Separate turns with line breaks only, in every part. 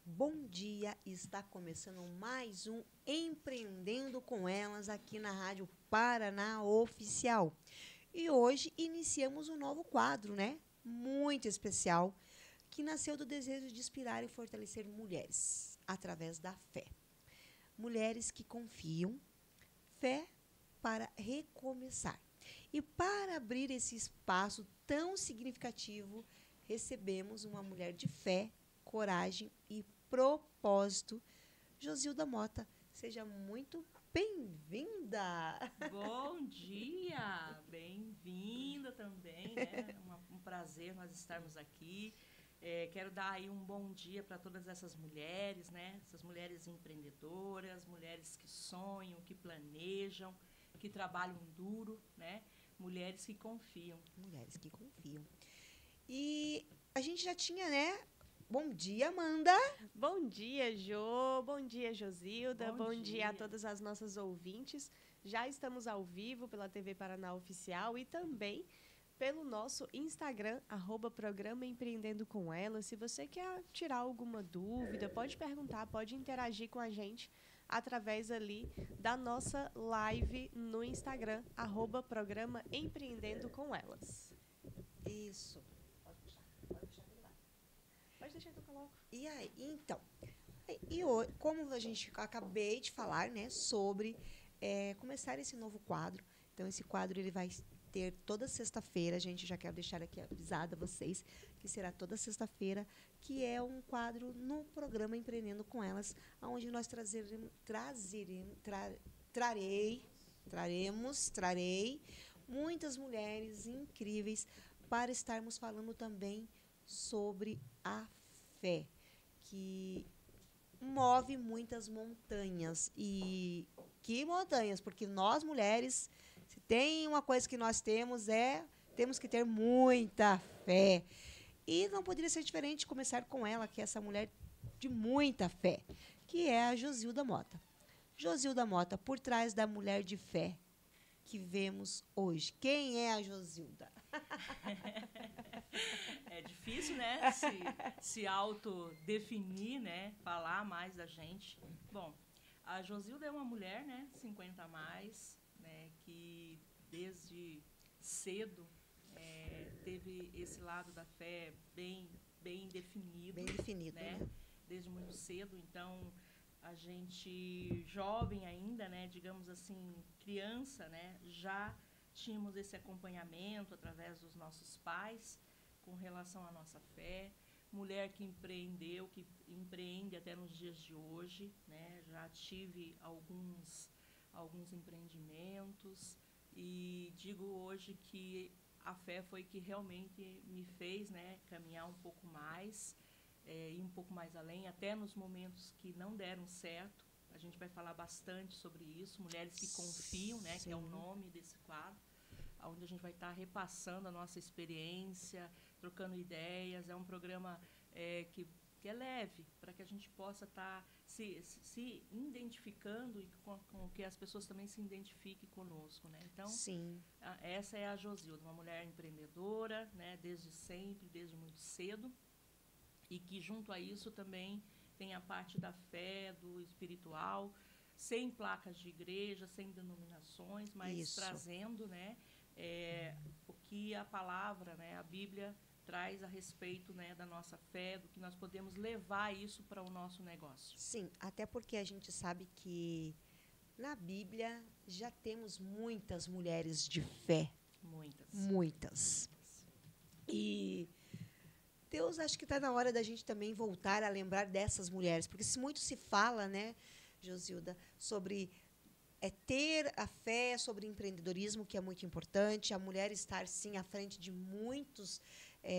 Bom dia, está começando mais um Empreendendo com Elas aqui na Rádio Paraná Oficial. E hoje iniciamos um novo quadro, né? Muito especial, que nasceu do desejo de inspirar e fortalecer mulheres através da fé. Mulheres que confiam, fé para recomeçar. E para abrir esse espaço tão significativo, recebemos uma mulher de fé, coragem e propósito, Josilda Mota. Seja muito bem-vinda!
Bom dia! Bem-vinda também, né? Um prazer nós estarmos aqui. Quero dar aí um bom dia para todas essas mulheres, né? Essas mulheres empreendedoras, mulheres que sonham, que planejam, que trabalham duro, né? Mulheres que confiam.
Mulheres que confiam. E a gente já tinha, né? Bom dia, Amanda!
Bom dia, Jô. Bom dia, Josilda.
Bom
Bom dia a
dia.
todas as nossas ouvintes. Já estamos ao vivo pela TV Paraná Oficial e também pelo nosso Instagram, @programa Empreendendo com Ela. Se você quer tirar alguma dúvida, pode perguntar, pode interagir com a gente através ali da nossa live no Instagram, @programa Empreendendo com Elas.
Isso. Pode deixar do lado.
Pode deixar que eu coloco.
E aí, então, como a gente acabei de falar, né, sobre começar esse novo quadro. Então, esse quadro ele vai ter toda sexta-feira. A gente já quer deixar aqui avisado a vocês que será toda sexta-feira, que é um quadro no programa Empreendendo com Elas, onde nós trarei muitas mulheres incríveis para estarmos falando também sobre a fé, que move muitas montanhas. E que montanhas? Porque nós, mulheres, se tem uma coisa que nós temos que ter muita fé. E não poderia ser diferente de começar com ela, que é essa mulher de muita fé, que é a Josilda Mota. Josilda Mota, por trás da mulher de fé que vemos hoje. Quem é a Josilda?
É difícil, né? Se autodefinir, né? Falar mais da gente. Bom, a Josilda é uma mulher, né? 50 a mais, né? Que desde cedo teve esse lado da fé bem definido.
Bem definido, né?
Desde muito cedo. Então, a gente, jovem ainda, né? Digamos assim, criança, né? Já tínhamos esse acompanhamento através dos nossos pais com relação à nossa fé. Mulher que empreendeu, que empreende até nos dias de hoje, né? Já tive alguns empreendimentos e digo hoje que a fé foi que realmente me fez, né, caminhar um pouco mais, ir um pouco mais além, até nos momentos que não deram certo. A gente vai falar bastante sobre isso, Mulheres que Confiam, né, que é o nome desse quadro, onde a gente vai estar repassando a nossa experiência, trocando ideias. É um programa que é leve, para que a gente possa estar se identificando e com que as pessoas também se identifiquem conosco, né? Então,
sim,
essa é a Josilda, uma mulher empreendedora, né, desde sempre, desde muito cedo, e que junto a isso também tem a parte da fé, do espiritual, sem placas de igreja, sem denominações, mas
isso,
trazendo, né, o que a palavra, né, a Bíblia traz a respeito, né, da nossa fé, do que nós podemos levar isso para o nosso negócio.
Sim, até porque a gente sabe que na Bíblia já temos muitas mulheres de fé. Muitas. E Deus, acho que está na hora da gente também voltar a lembrar dessas mulheres, porque muito se fala, né, Josilda, sobre ter a fé, sobre empreendedorismo, que é muito importante, a mulher estar, sim, à frente de muitos,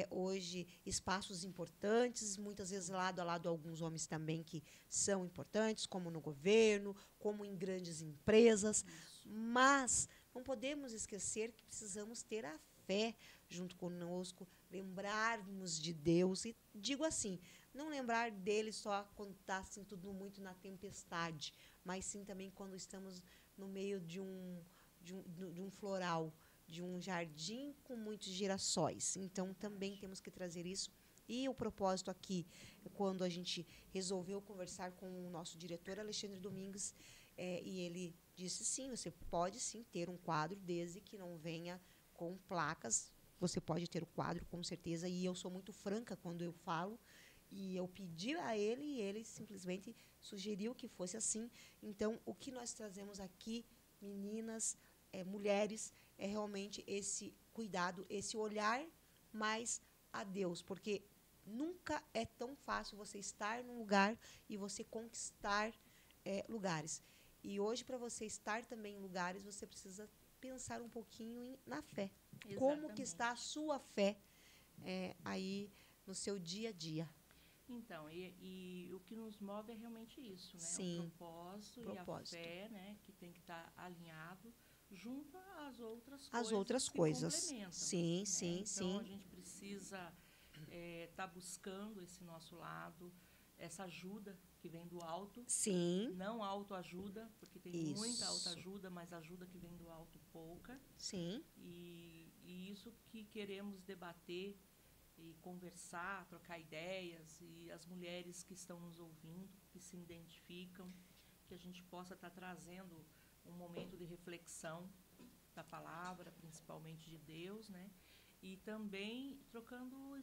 hoje, espaços importantes, muitas vezes lado a lado alguns homens também que são importantes, como no governo, como em grandes empresas. Isso. Mas não podemos esquecer que precisamos ter a fé junto conosco, lembrarmos de Deus. E digo assim, não lembrar dele só quando está assim, tudo muito na tempestade, mas sim também quando estamos no meio de um floral, de um jardim com muitos girassóis. Então, também temos que trazer isso E o propósito aqui, quando a gente resolveu conversar com o nosso diretor, Alexandre Domingues, e ele disse, sim, você pode sim ter um quadro, desde que não venha com placas. Você pode ter o quadro, com certeza, e eu sou muito franca quando eu falo, e eu pedi a ele, e ele simplesmente sugeriu que fosse assim. Então, o que nós trazemos aqui, meninas, mulheres, é realmente esse cuidado, esse olhar mais a Deus, porque nunca é tão fácil você estar num lugar e você conquistar lugares. E hoje, para você estar também em lugares, você precisa pensar um pouquinho na fé. Exatamente. Como que está a sua fé aí no seu dia a dia?
Então, e o que nos move é realmente isso, né?
Sim,
o propósito e a fé, né? Que tem que estar alinhado junto às outras coisas que complementam.
Sim,
né?
sim,
então,
sim.
A gente precisa estar buscando esse nosso lado, essa ajuda que vem do alto.
Sim.
Não autoajuda, porque tem
isso.
Muita autoajuda, mas ajuda que vem do alto pouca.
Sim.
E isso que queremos debater e conversar, trocar ideias, e as mulheres que estão nos ouvindo, que se identificam, que a gente possa estar trazendo um momento de reflexão da palavra, principalmente de Deus, né? E também trocando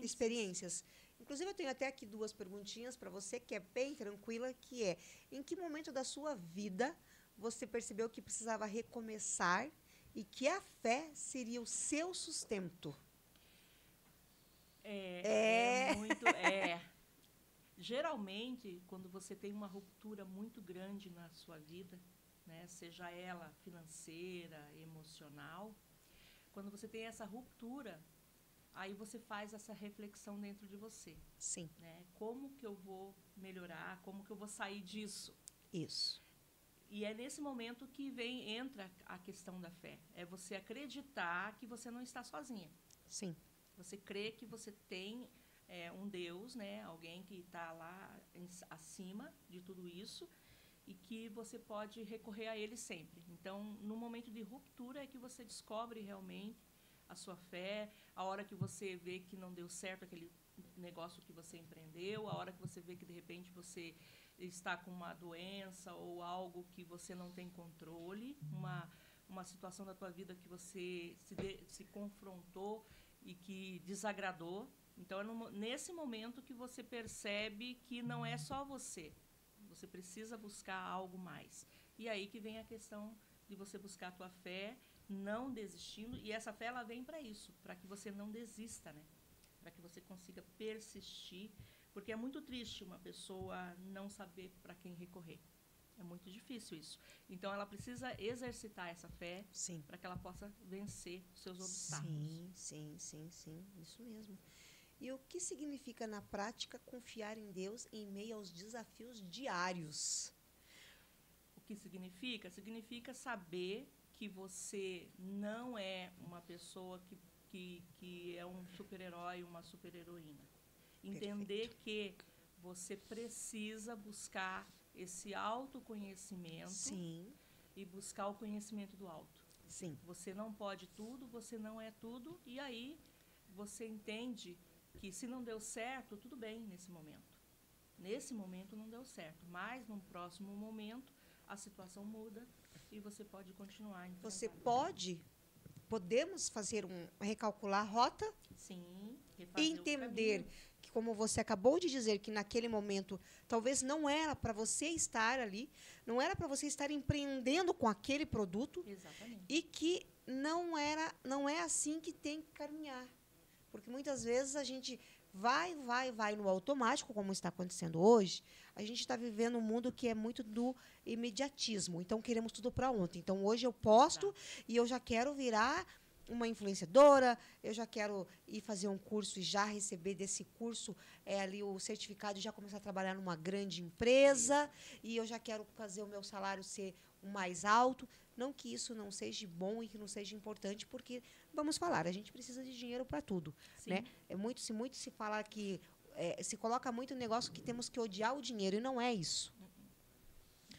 experiências.
Inclusive, eu tenho até aqui 2 perguntinhas para você, que é bem tranquila, que é, em que momento da sua vida você percebeu que precisava recomeçar e que a fé seria o seu sustento?
Geralmente, quando você tem uma ruptura muito grande na sua vida, né, seja ela financeira, emocional, quando você tem essa ruptura, aí você faz essa reflexão dentro de você.
Sim.
Né? Como que eu vou melhorar? Como que eu vou sair disso?
Isso.
E é nesse momento que entra a questão da fé. É você acreditar que você não está sozinha.
Sim.
Você crê que você tem um Deus, né? Alguém que está lá acima de tudo isso e que você pode recorrer a Ele sempre. Então, no momento de ruptura é que você descobre realmente a sua fé, a hora que você vê que não deu certo aquele negócio que você empreendeu, a hora que você vê que, de repente, você está com uma doença ou algo que você não tem controle, uma situação da tua vida que você se confrontou e que desagradou. Então, é nesse momento que você percebe que não é só você. Você precisa buscar algo mais. E aí que vem a questão de você buscar a tua fé, não desistindo. E essa fé, ela vem para isso, para que você não desista, né? Para que você consiga persistir. Porque é muito triste uma pessoa não saber para quem recorrer. É muito difícil isso. Então, ela precisa exercitar essa fé para que ela possa vencer os seus obstáculos.
Sim. Isso mesmo. E o que significa, na prática, confiar em Deus em meio aos desafios diários?
O que significa? Significa saber que você não é uma pessoa que é um super-herói, uma super-heroína. Entender
Perfeito.
que você precisa buscar esse autoconhecimento.
Sim.
E buscar o conhecimento do alto.
Sim.
Você não pode tudo, você não é tudo, e aí você entende que se não deu certo, tudo bem nesse momento. Nesse momento não deu certo, mas no próximo momento a situação muda e você pode continuar.
Podemos fazer recalcular a rota?
Sim.
Entender que, como você acabou de dizer, que naquele momento talvez não era para você estar ali, não era para você estar empreendendo com aquele produto.
Exatamente.
E que não é assim que tem que caminhar. Porque muitas vezes a gente vai no automático, como está acontecendo hoje. A gente está vivendo um mundo que é muito do imediatismo. Então, queremos tudo para ontem. Então, hoje eu posto e eu já quero virar uma influenciadora, eu já quero ir fazer um curso e já receber desse curso ali o certificado e já começar a trabalhar numa grande empresa. E eu já quero fazer o meu salário ser o mais alto. Não que isso não seja bom e que não seja importante, porque, vamos falar, a gente precisa de dinheiro para tudo. Né? Muito se fala que se coloca muito o negócio que temos que odiar o dinheiro, e não é isso.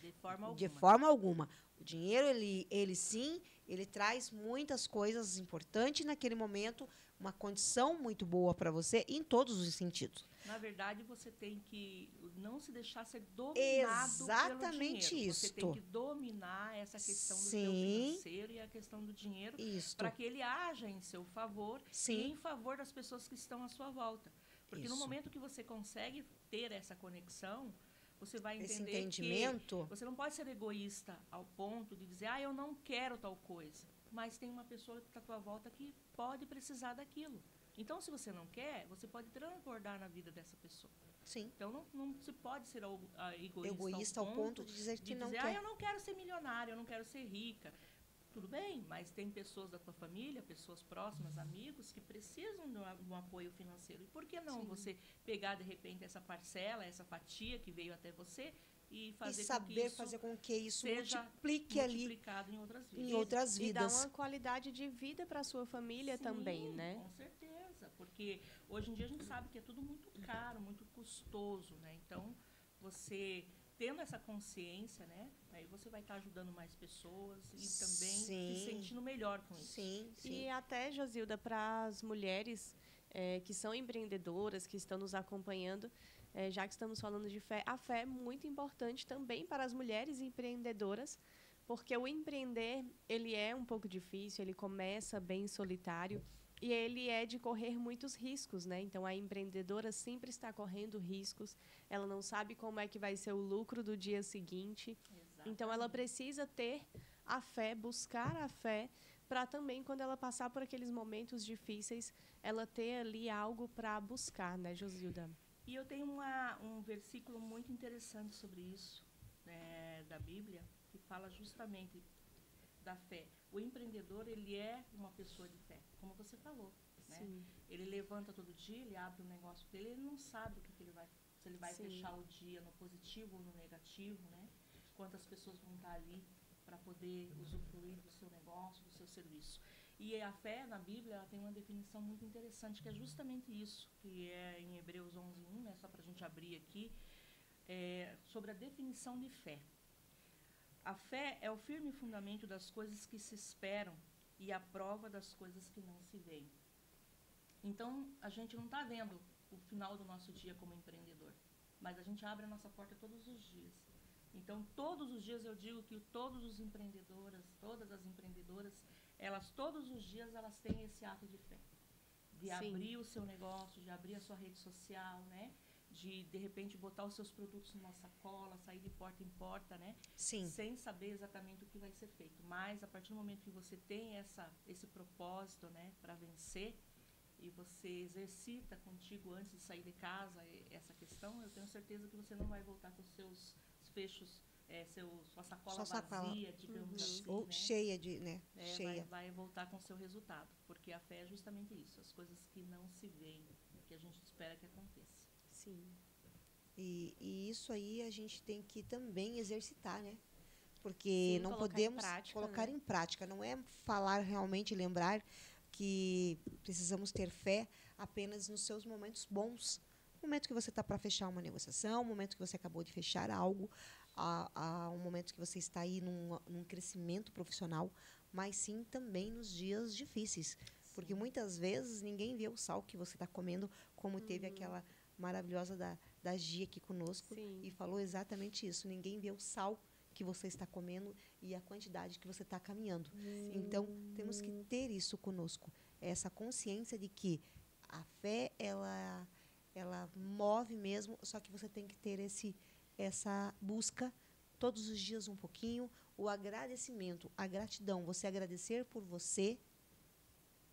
De forma alguma.
De forma alguma. O dinheiro, ele sim, ele traz muitas coisas importantes naquele momento, uma condição muito boa para você em todos os sentidos.
Na verdade, você tem que não se deixar ser dominado
Exatamente
pelo dinheiro.
isso.
Você tem que dominar essa questão do seu
Sim.
financeiro e a questão do dinheiro
Isto.
para que ele haja em seu favor
Sim.
e em favor das pessoas que estão à sua volta. Porque no
Isso.
momento que você consegue ter essa conexão, você vai
Esse
entender
entendimento.
que você não pode ser egoísta ao ponto de dizer, eu não quero tal coisa. Mas tem uma pessoa que está à tua volta que pode precisar daquilo. Então, se você não quer, você pode transbordar na vida dessa pessoa.
Sim.
Então, não se pode ser
Egoísta ao ponto de dizer que não quer.
eu não quero ser milionária, eu não quero ser rica. Tudo bem, mas tem pessoas da tua família, pessoas próximas, amigos, que precisam de um apoio financeiro. E por que não você pegar, de repente, essa parcela, essa fatia que veio até você e fazer
fazer com que isso
seja
multiplique ali
multiplicado em outras vidas.
em outras
E dar
vidas.
uma qualidade de vida para a sua família também, né?
Com certeza, porque hoje em dia a gente sabe que é tudo muito caro, muito custoso, né? Então, você tendo essa consciência, né? Aí você vai estar ajudando mais pessoas e também se sentindo melhor com isso.
Sim.
E até, Josilda, para as mulheres que são empreendedoras, que estão nos acompanhando, já que estamos falando de fé, a fé é muito importante também para as mulheres empreendedoras, porque o empreender, ele é um pouco difícil, ele começa bem solitário e ele é de correr muitos riscos, né? Então, a empreendedora sempre está correndo riscos, ela não sabe como é que vai ser o lucro do dia seguinte.
Exatamente.
Então, ela precisa ter a fé, buscar a fé, para também, quando ela passar por aqueles momentos difíceis, ela ter ali algo para buscar, né, Josilda?
E eu tenho um versículo muito interessante sobre isso, da Bíblia, que fala justamente da fé. O empreendedor, ele é uma pessoa de fé, como você falou. Né?
Sim.
Ele levanta todo dia, ele abre um negócio dele, ele não sabe o que ele vai, se ele vai fechar o dia no positivo ou no negativo, né? Quantas pessoas vão estar ali para poder usufruir do seu negócio, do seu serviço. E a fé, na Bíblia, ela tem uma definição muito interessante, que é justamente isso, que é em Hebreus 11:1, né, só para a gente abrir aqui, sobre a definição de fé. A fé é o firme fundamento das coisas que se esperam e a prova das coisas que não se veem. Então, a gente não está vendo o final do nosso dia como empreendedor, mas a gente abre a nossa porta todos os dias. Então, todos os dias eu digo que todas as empreendedoras, elas todos os dias elas têm esse ato de fé, de abrir o seu negócio, de abrir a sua rede social, né? De repente botar os seus produtos numa sacola, sair de porta em porta, né?
Sim.
Sem saber exatamente o que vai ser feito. Mas a partir do momento que você tem esse propósito, né, para vencer, e você exercita contigo antes de sair de casa essa questão, eu tenho certeza que você não vai voltar com os seus fechos, sua sacola vazia, digamos assim.
Ou
né?
cheia de, né? Cheia.
Vai voltar com o seu resultado, porque a fé é justamente isso, as coisas que não se veem, que a gente espera que aconteça.
Sim.
E isso aí a gente tem que também exercitar, né? Porque não podemos colocar em prática. Não é falar realmente, lembrar que precisamos ter fé apenas nos seus momentos bons. No momento que você está para fechar uma negociação, no momento que você acabou de fechar algo, um momento que você está aí num crescimento profissional, mas sim também nos dias difíceis. Porque muitas vezes ninguém vê o sal que você está comendo, como teve aquela maravilhosa da Gia aqui conosco, e falou exatamente isso. Ninguém vê o sal que você está comendo e a quantidade que você está caminhando. Então, temos que ter isso conosco, essa consciência de que a fé, ela move mesmo, só que você tem que ter essa busca todos os dias um pouquinho, o agradecimento, a gratidão, você agradecer por você,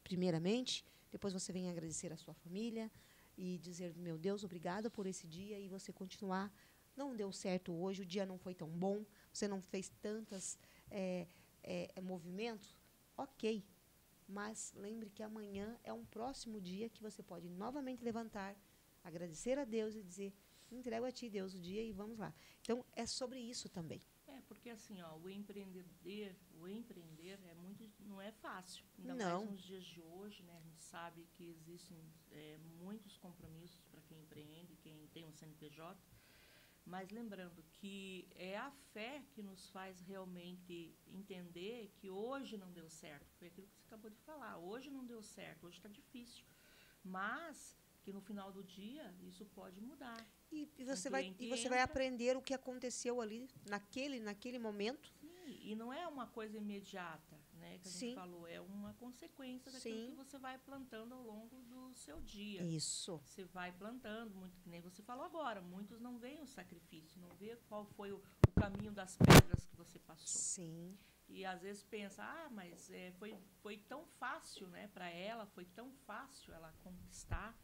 primeiramente, depois você vem agradecer a sua família e dizer, meu Deus, obrigada por esse dia, e você continuar. Não deu certo hoje, o dia não foi tão bom, você não fez tantos movimentos, ok. Mas lembre que amanhã é um próximo dia que você pode novamente levantar, agradecer a Deus e dizer, entrego a Ti, Deus, o dia, e vamos lá. Então, é sobre isso também.
Porque assim, o empreender não é fácil. Ainda
não.
mais nos dias de hoje, né? A gente sabe que existem muitos compromissos para quem empreende, quem tem um CNPJ. Mas lembrando que é a fé que nos faz realmente entender que hoje não deu certo. Foi aquilo que você acabou de falar. Hoje não deu certo, hoje está difícil. Mas que no final do dia isso pode mudar.
E você vai aprender o que aconteceu ali naquele momento.
Sim, e não é uma coisa imediata, né, que a gente falou, é uma consequência daquilo que você vai plantando ao longo do seu dia.
Isso.
Você vai plantando, muito que nem você falou agora, muitos não veem o sacrifício, não vê qual foi o caminho das pedras que você passou.
Sim.
E às vezes pensa, mas foi tão fácil, né, para ela, foi tão fácil ela conquistar.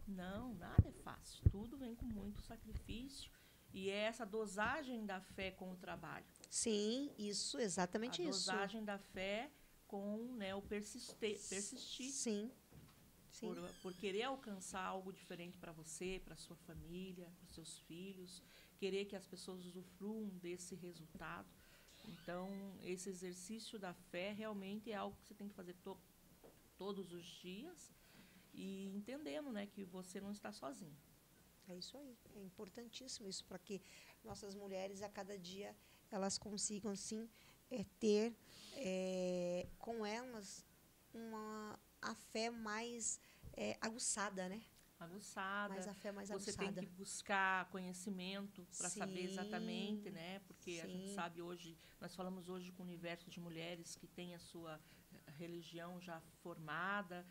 Não, nada é fácil. Tudo vem com muito sacrifício. E é essa dosagem da fé com o trabalho.
Sim, isso, exatamente isso.
A dosagem da fé com, né, o persistir.
Sim.
Por querer alcançar algo diferente para você, para sua família, para os seus filhos. Querer que as pessoas usufruam desse resultado. Então, esse exercício da fé realmente é algo que você tem que fazer todos os dias. E entendendo, né, que você não está sozinho.
É isso aí. É importantíssimo isso para que nossas mulheres, a cada dia, elas consigam, sim, ter com elas a fé mais aguçada, né?
Aguçada.
Mas a fé mais
você
aguçada.
Tem que buscar conhecimento para saber exatamente, né? Porque a gente sabe hoje, nós falamos hoje com o universo de mulheres que tem a sua religião já formada,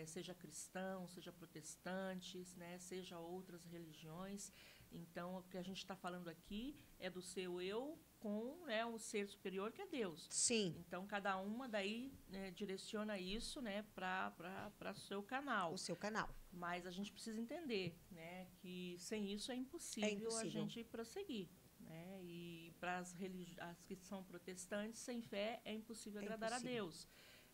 seja cristão, seja protestantes, né, seja outras religiões. Então, o que a gente está falando aqui é do seu eu com, né, o ser superior, que é Deus.
Sim.
Então, cada uma daí, né, direciona isso, né, para o seu canal.
O seu canal.
Mas a gente precisa entender, né, que sem isso é impossível a gente prosseguir. Né? E para as que são protestantes, sem fé é impossível agradar a Deus.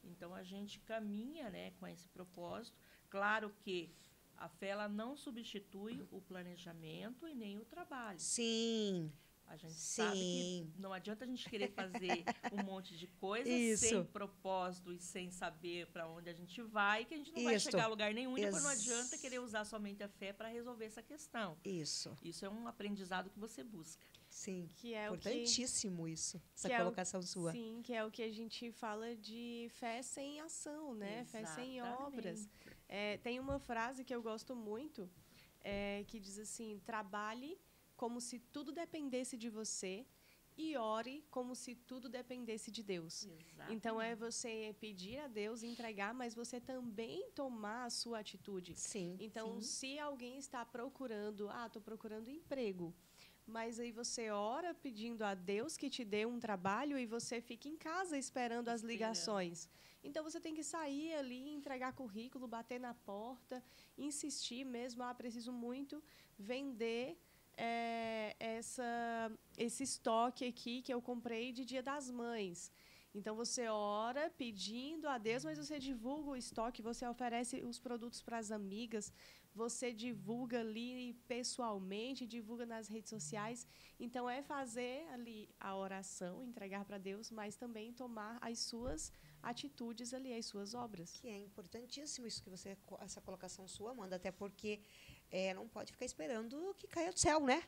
Então, a gente caminha, né, com esse propósito. Claro que a fé ela não substitui o planejamento e nem o trabalho.
Sim.
A gente sabe que não adianta a gente querer fazer um monte de coisa sem propósito e sem saber para onde a gente vai, que a gente não vai chegar a lugar nenhum. E depois não adianta querer usar somente a fé para resolver essa questão. Isso é um aprendizado que você busca.
Sim, que é importantíssimo isso, essa colocação sua.
Sim, que é o que a gente fala de fé sem ação, né?
Exatamente.
Fé sem obras. Tem uma frase que eu gosto muito, que diz assim, trabalhe como se tudo dependesse de você e ore como se tudo dependesse de Deus.
Exatamente.
Então, é você pedir a Deus, entregar, mas você também tomar a sua atitude.
Sim.
Então, se alguém está procurando, estou procurando emprego, mas aí você ora pedindo a Deus que te dê um trabalho e você fica em casa esperando as ligações. Então, você tem que sair ali, entregar currículo, bater na porta, insistir mesmo, preciso muito vender esse estoque aqui que eu comprei de Dia das Mães. Então, você ora pedindo a Deus, mas você divulga o estoque, você oferece os produtos para as amigas, você divulga ali pessoalmente, divulga nas redes sociais. Então, é fazer ali a oração, entregar para Deus, mas também tomar as suas atitudes ali, as suas obras.
Que é importantíssimo isso que você, essa colocação sua, Amanda, até porque não pode ficar esperando que caia do céu, né?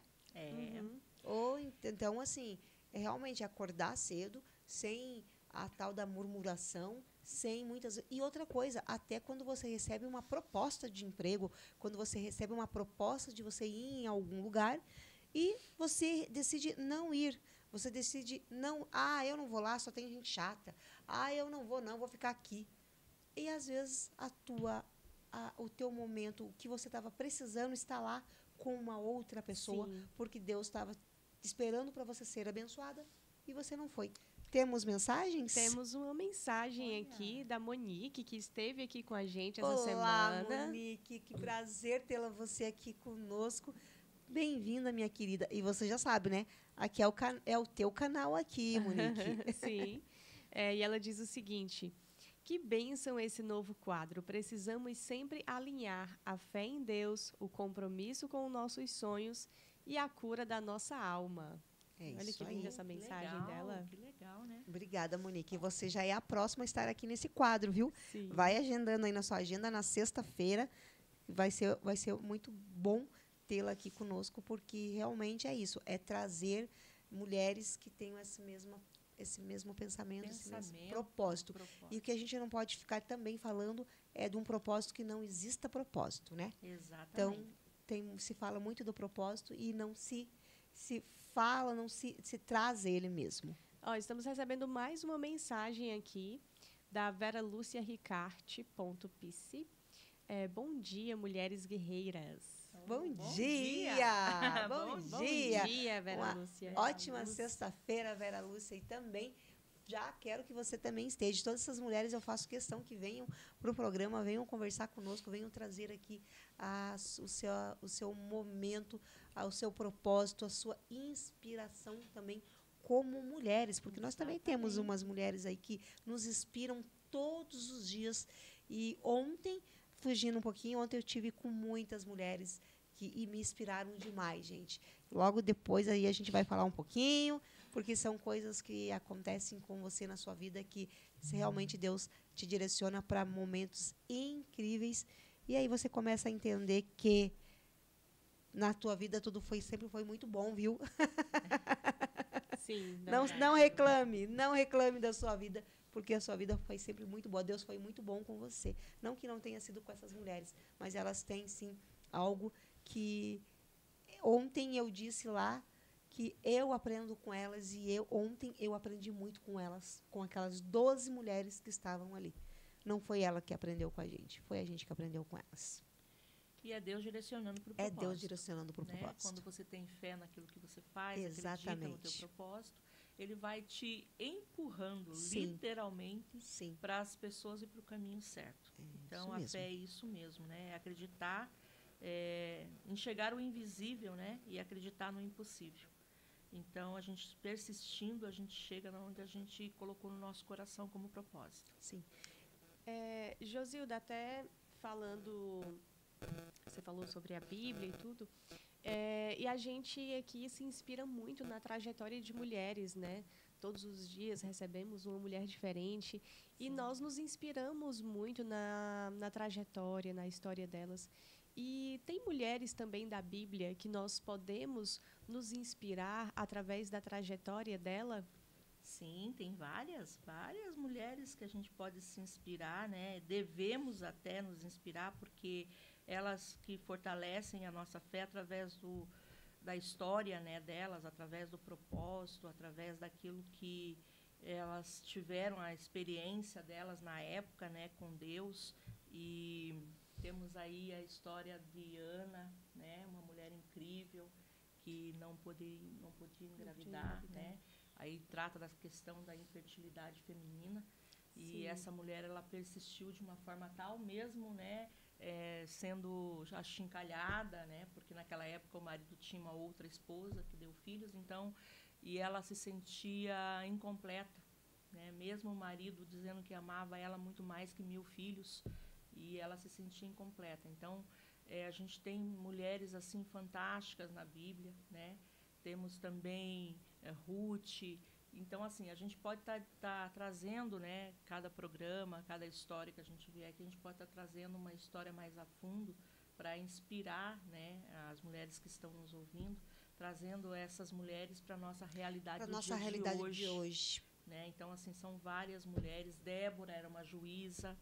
Então, assim, realmente acordar cedo, sem a tal da murmuração, sem muitas... E outra coisa, até quando você recebe uma proposta de emprego, quando você recebe uma proposta de você ir em algum lugar e você decide não ir, você decide não... eu não vou lá, só tem gente chata. Eu não, vou ficar aqui. E, às vezes, o teu momento, o que você estava precisando, está lá com uma outra pessoa, porque Deus estava esperando para você ser abençoada e você não foi. Temos mensagens?
Temos uma mensagem aqui da Monique, que esteve aqui com a gente essa
Olá,
semana.
Olá, Monique, que prazer tê-la você aqui conosco. Bem-vinda, minha querida. E você já sabe, né? Aqui é o teu canal aqui, Monique.
Sim. E ela diz o seguinte: que bênção esse novo quadro. Precisamos sempre alinhar a fé em Deus, o compromisso com os nossos sonhos e a cura da nossa alma. Olha que linda essa mensagem dela.
Que legal, né?
Obrigada, Monique. E você já é a próxima a estar aqui nesse quadro, viu?
Sim.
Vai agendando aí na sua agenda na sexta-feira. Vai ser muito bom tê-la aqui conosco, porque realmente é isso, é trazer mulheres que tenham esse mesmo pensamento, esse mesmo propósito. E o que a gente não pode ficar também falando é de um propósito que não exista propósito, né?
Exatamente.
Então, se fala muito do propósito e não se fala, não se traz ele mesmo.
Estamos recebendo mais uma mensagem aqui da Vera Lúcia Ricarte.pc. Bom dia, mulheres guerreiras.
Bom dia! Bom dia,
Vera Lúcia.
Ótima sexta-feira, Vera Lúcia. E também já quero que você também esteja. Todas essas mulheres eu faço questão que venham para o programa, venham conversar conosco, venham trazer aqui o seu momento, o seu propósito, a sua inspiração também como mulheres, porque nós também temos umas mulheres aí que nos inspiram todos os dias. E ontem, fugindo um pouquinho, ontem eu tive com muitas mulheres e me inspiraram demais, gente. Logo depois aí a gente vai falar um pouquinho, porque são coisas que acontecem com você na sua vida que realmente Deus te direciona para momentos incríveis. E aí você começa a entender que na tua vida tudo sempre foi muito bom, viu?
Sim,
não reclame da sua vida, porque a sua vida foi sempre muito boa. Deus foi muito bom com você. Não que não tenha sido com essas mulheres, mas elas têm, sim, algo que... Ontem eu disse lá que eu aprendo com elas e ontem eu aprendi muito com elas, com aquelas 12 mulheres que estavam ali. Não foi ela que aprendeu com a gente, foi a gente que aprendeu com elas.
E é Deus direcionando para o propósito.
É Deus direcionando para o propósito.
Quando você tem fé naquilo que você faz,
exatamente,
acredita no teu propósito, ele vai te empurrando, sim, literalmente, para as pessoas e para o caminho certo. Então, a fé é isso mesmo, né? É acreditar, enxergar o invisível, né? E acreditar no impossível. Então, a gente persistindo, a gente chega onde a gente colocou no nosso coração como propósito.
Sim. Josilda, até falando... Você falou sobre a Bíblia e tudo. E a gente aqui se inspira muito na trajetória de mulheres, né? Todos os dias recebemos uma mulher diferente. E nós nos inspiramos muito na trajetória, na história delas. E tem mulheres também da Bíblia que nós podemos nos inspirar através da trajetória dela?
Sim, tem várias mulheres que a gente pode se inspirar, né? Devemos até nos inspirar, porque elas que fortalecem a nossa fé através da história, né, delas, através do propósito, através daquilo que elas tiveram, a experiência delas na época, né, com Deus. E temos aí a história de Ana, né, uma mulher incrível que não podia engravidar, né? Aí trata da questão da infertilidade feminina. E essa mulher, ela persistiu de uma forma tal, mesmo, né, sendo achincalhada, né, porque naquela época o marido tinha uma outra esposa que deu filhos, então, e ela se sentia incompleta, né, mesmo o marido dizendo que amava ela muito mais que 1000 filhos, e ela se sentia incompleta. Então, a gente tem mulheres assim fantásticas na Bíblia, né? Temos também Ruth. Então, assim, a gente pode estar trazendo, né, cada programa, cada história que a gente vier aqui, a gente pode estar trazendo uma história mais a fundo para inspirar, né, as mulheres que estão nos ouvindo, trazendo essas mulheres para a nossa realidade
de hoje.
Né? Então, assim, são várias mulheres. Débora era uma juíza.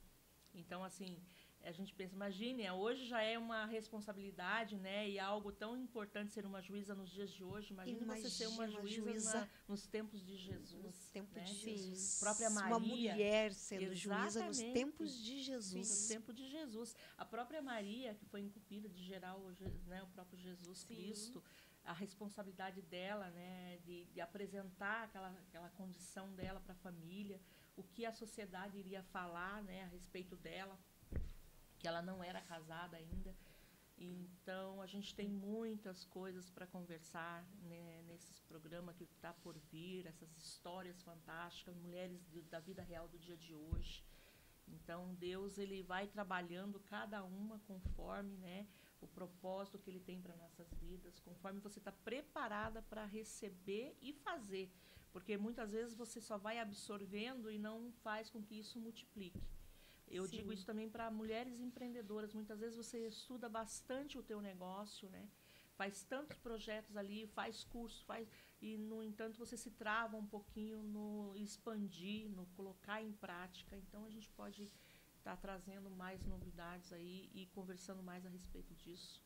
Então, assim, a gente pensa, imagine, hoje já é uma responsabilidade, né, e algo tão importante ser uma juíza nos dias de hoje. Imagine você ser uma juíza nos tempos de Jesus.
Nos tempos, né, de Jesus.
Própria Maria.
Uma mulher sendo juíza nos tempos de Jesus.
Sim, no tempo de Jesus. A própria Maria, que foi incumbida de gerar o próprio Jesus Cristo, a responsabilidade dela, né, de apresentar aquela condição dela para a família, o que a sociedade iria falar, né, a respeito dela, que ela não era casada ainda. Então, a gente tem muitas coisas para conversar, né, nesses programas que está por vir, essas histórias fantásticas, mulheres da vida real do dia de hoje. Então, Deus, ele vai trabalhando cada uma conforme, né, o propósito que ele tem para nossas vidas, conforme você está preparada para receber e fazer. Porque muitas vezes você só vai absorvendo e não faz com que isso multiplique. Eu digo isso também para mulheres empreendedoras. Muitas vezes você estuda bastante o teu negócio, né? faz tantos projetos ali, faz curso, e, no entanto, você se trava um pouquinho no expandir, no colocar em prática. Então, a gente pode estar trazendo mais novidades aí e conversando mais a respeito disso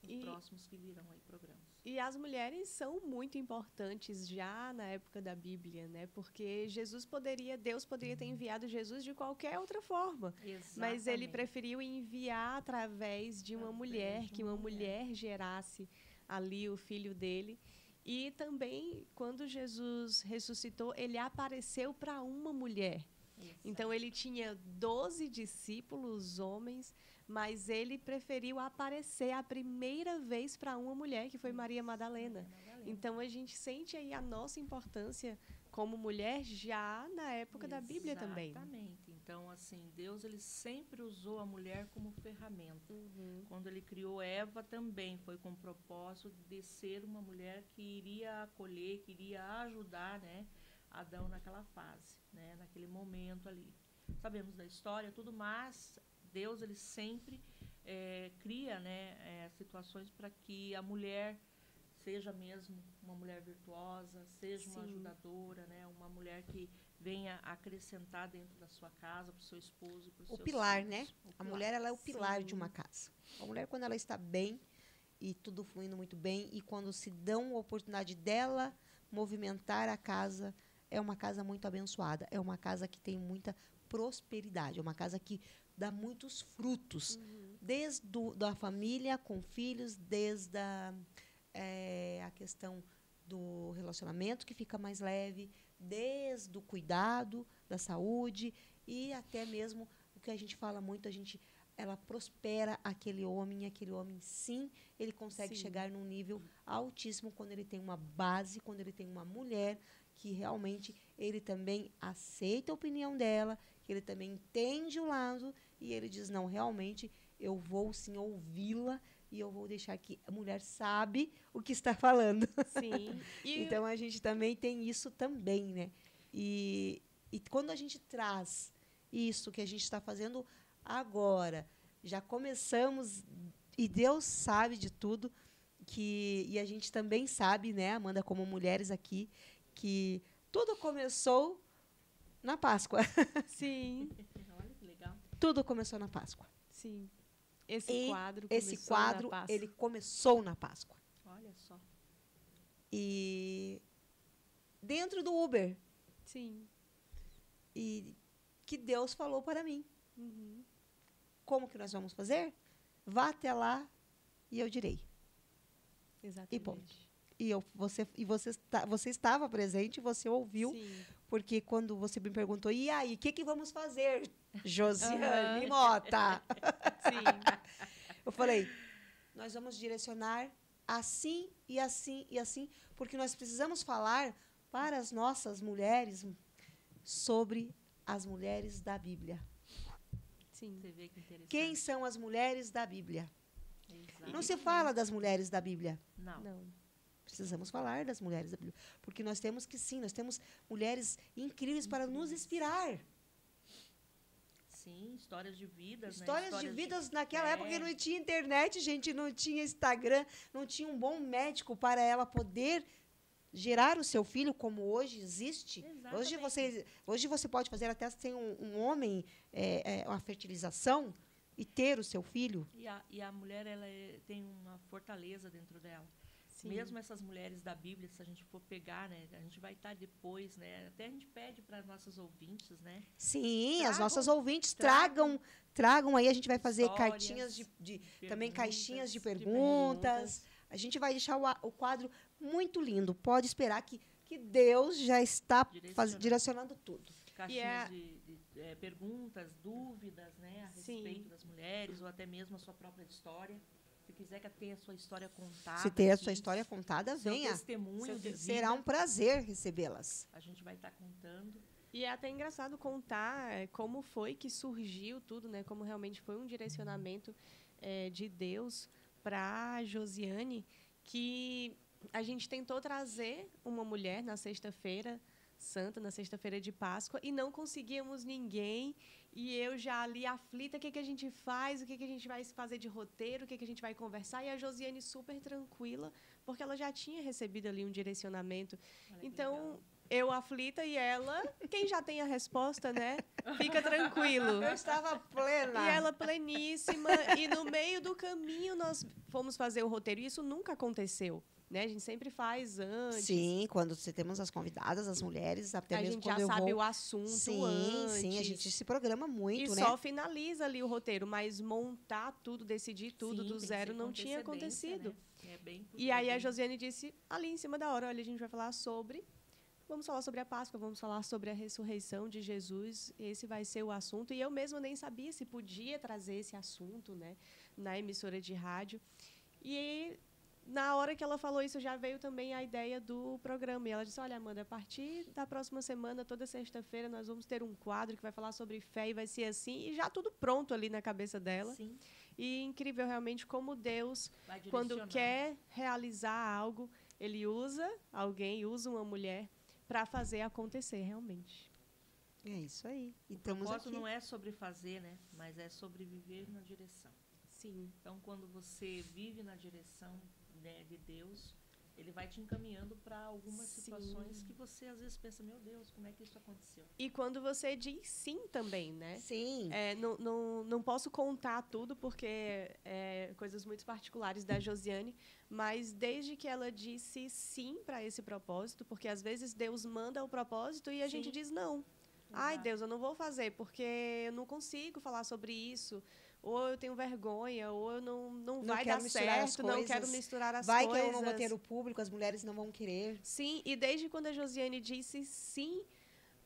nos próximos que virão aí programas.
E as mulheres são muito importantes já na época da Bíblia, né? Porque Deus poderia ter enviado Jesus de qualquer outra forma.
Exatamente.
Mas ele preferiu enviar através de uma mulher, que uma mulher gerasse ali o filho dele. E também, quando Jesus ressuscitou, ele apareceu para uma mulher. Exato. Então, ele tinha 12 discípulos, homens, mas ele preferiu aparecer a primeira vez para uma mulher, que foi Maria Madalena. Então, a gente sente aí a nossa importância como mulher já na época da Bíblia também.
Exatamente. Então, assim, Deus ele sempre usou a mulher como ferramenta. Quando ele criou Eva também foi com o propósito de ser uma mulher que iria acolher, que iria ajudar, né, Adão naquela fase, né, naquele momento ali. Sabemos da história, tudo, mas Deus ele sempre cria, né, situações para que a mulher seja mesmo uma mulher virtuosa, seja uma ajudadora, né, uma mulher que venha acrescentar dentro da sua casa, para o seu esposo, para os seus
pilar,
filhos.
né? A mulher ela é o pilar de uma casa. A mulher, quando ela está bem e tudo fluindo muito bem, e quando se dão a oportunidade dela movimentar a casa, é uma casa muito abençoada, é uma casa que tem muita prosperidade, é uma casa que dá muitos frutos, desde da família com filhos, desde a questão do relacionamento que fica mais leve, desde o cuidado da saúde e até mesmo o que a gente fala muito, ela prospera aquele homem sim, ele consegue chegar num nível altíssimo quando ele tem uma base, quando ele tem uma mulher que realmente ele também aceita a opinião dela, que ele também entende o lado e ele diz, não, realmente eu vou sim ouvi-la e eu vou deixar que a mulher sabe o que está falando.
Sim.
Então, a gente também tem isso também, né? E quando a gente traz isso que a gente está fazendo agora, já começamos, e Deus sabe de tudo, e a gente também sabe, né, Amanda, como mulheres aqui, que tudo começou na Páscoa.
Sim.
Olha que legal.
Tudo começou na Páscoa.
Sim.
Esse quadro ele começou na Páscoa.
Olha só.
E dentro do Uber.
Sim.
E que Deus falou para mim. Como que nós vamos fazer? Vá até lá e eu direi.
Exatamente.
E ponto. Você estava presente, você ouviu, porque quando você me perguntou, e aí, o que vamos fazer, Josiane Mota?
Sim.
Eu falei, nós vamos direcionar assim e assim e assim, porque nós precisamos falar para as nossas mulheres sobre as mulheres da Bíblia.
Sim.
Você vê que interessante.
Quem são as mulheres da Bíblia?
Exatamente.
Não se fala das mulheres da Bíblia.
Não.
Precisamos falar das mulheres da Bíblia. Porque nós temos mulheres incríveis para nos inspirar.
Sim, histórias de vidas.
Histórias de vidas naquela época que não tinha internet, gente, não tinha Instagram, não tinha um bom médico para ela poder gerar o seu filho como hoje existe. Hoje você pode fazer até sem um homem uma fertilização e ter o seu filho.
E a mulher ela tem uma fortaleza dentro dela.
Sim.
Mesmo essas mulheres da Bíblia, se a gente for pegar, né, a gente vai estar depois, né, até a gente pede para as nossas ouvintes, né?
Sim, as nossas ouvintes tragam aí, a gente vai fazer cartinhas também caixinhas de perguntas. A gente vai deixar o quadro muito lindo. Pode esperar que Deus já está direcionando tudo.
Caixinhas de perguntas, dúvidas, né, a respeito das mulheres, ou até mesmo a sua própria história. Se quiser que tenha a sua história contada.
Se ter a sua história contada, venha.
Testemunho de vida,
será um prazer recebê-las.
A gente vai estar contando.
E é até engraçado contar como foi que surgiu tudo, né? Como realmente foi um direcionamento de Deus para Josiane, que a gente tentou trazer uma mulher na sexta-feira Santa, na sexta-feira de Páscoa, e não conseguíamos ninguém. E eu já ali aflita, o que a gente faz, o que a gente vai fazer de roteiro, o que a gente vai conversar. E a Josiane super tranquila, porque ela já tinha recebido ali um direcionamento. Então, eu aflita e ela, quem já tem a resposta, né? Fica tranquilo.
Eu estava plena.
E ela pleníssima. E no meio do caminho nós fomos fazer o roteiro. E isso nunca aconteceu. Né? A gente sempre faz antes.
Sim, quando temos as convidadas, as mulheres, até mesmo quando eu vou...
A gente já sabe o assunto antes.
Sim, a gente se programa muito,
e
né?
E só finaliza ali o roteiro, mas montar tudo, decidir tudo do zero não tinha acontecido.
Né?
E aí a Josiane disse, ali em cima da hora, olha, a gente vai falar sobre... Vamos falar sobre a Páscoa, vamos falar sobre a ressurreição de Jesus. Esse vai ser o assunto. E eu mesma nem sabia se podia trazer esse assunto, né, na emissora de rádio. E... Na hora que ela falou isso, já veio também a ideia do programa. E ela disse, olha, Amanda, a partir da próxima semana, toda sexta-feira, nós vamos ter um quadro que vai falar sobre fé e vai ser assim. E já tudo pronto ali na cabeça dela.
Sim.
E incrível realmente como Deus, quando quer realizar algo, Ele usa alguém, usa uma mulher para fazer acontecer realmente.
É isso aí.
O propósito não é sobre fazer, né? Mas é sobre viver na direção.
Sim.
Então, quando você vive na direção, né, de Deus, Ele vai te encaminhando para algumas situações que você às vezes pensa, meu Deus, como é que isso aconteceu?
E quando você diz sim também, né?
Sim.
Não posso contar tudo porque é coisas muito particulares da Josiane, mas desde que ela disse sim para esse propósito, porque às vezes Deus manda o propósito e a gente diz não. Exato. Ai, Deus, eu não vou fazer porque eu não consigo falar sobre isso. Ou eu tenho vergonha, ou eu não vai dar certo, não quero misturar as coisas.
Vai que eu não vou ter o público, as mulheres não vão querer.
Sim, e desde quando a Josiane disse sim,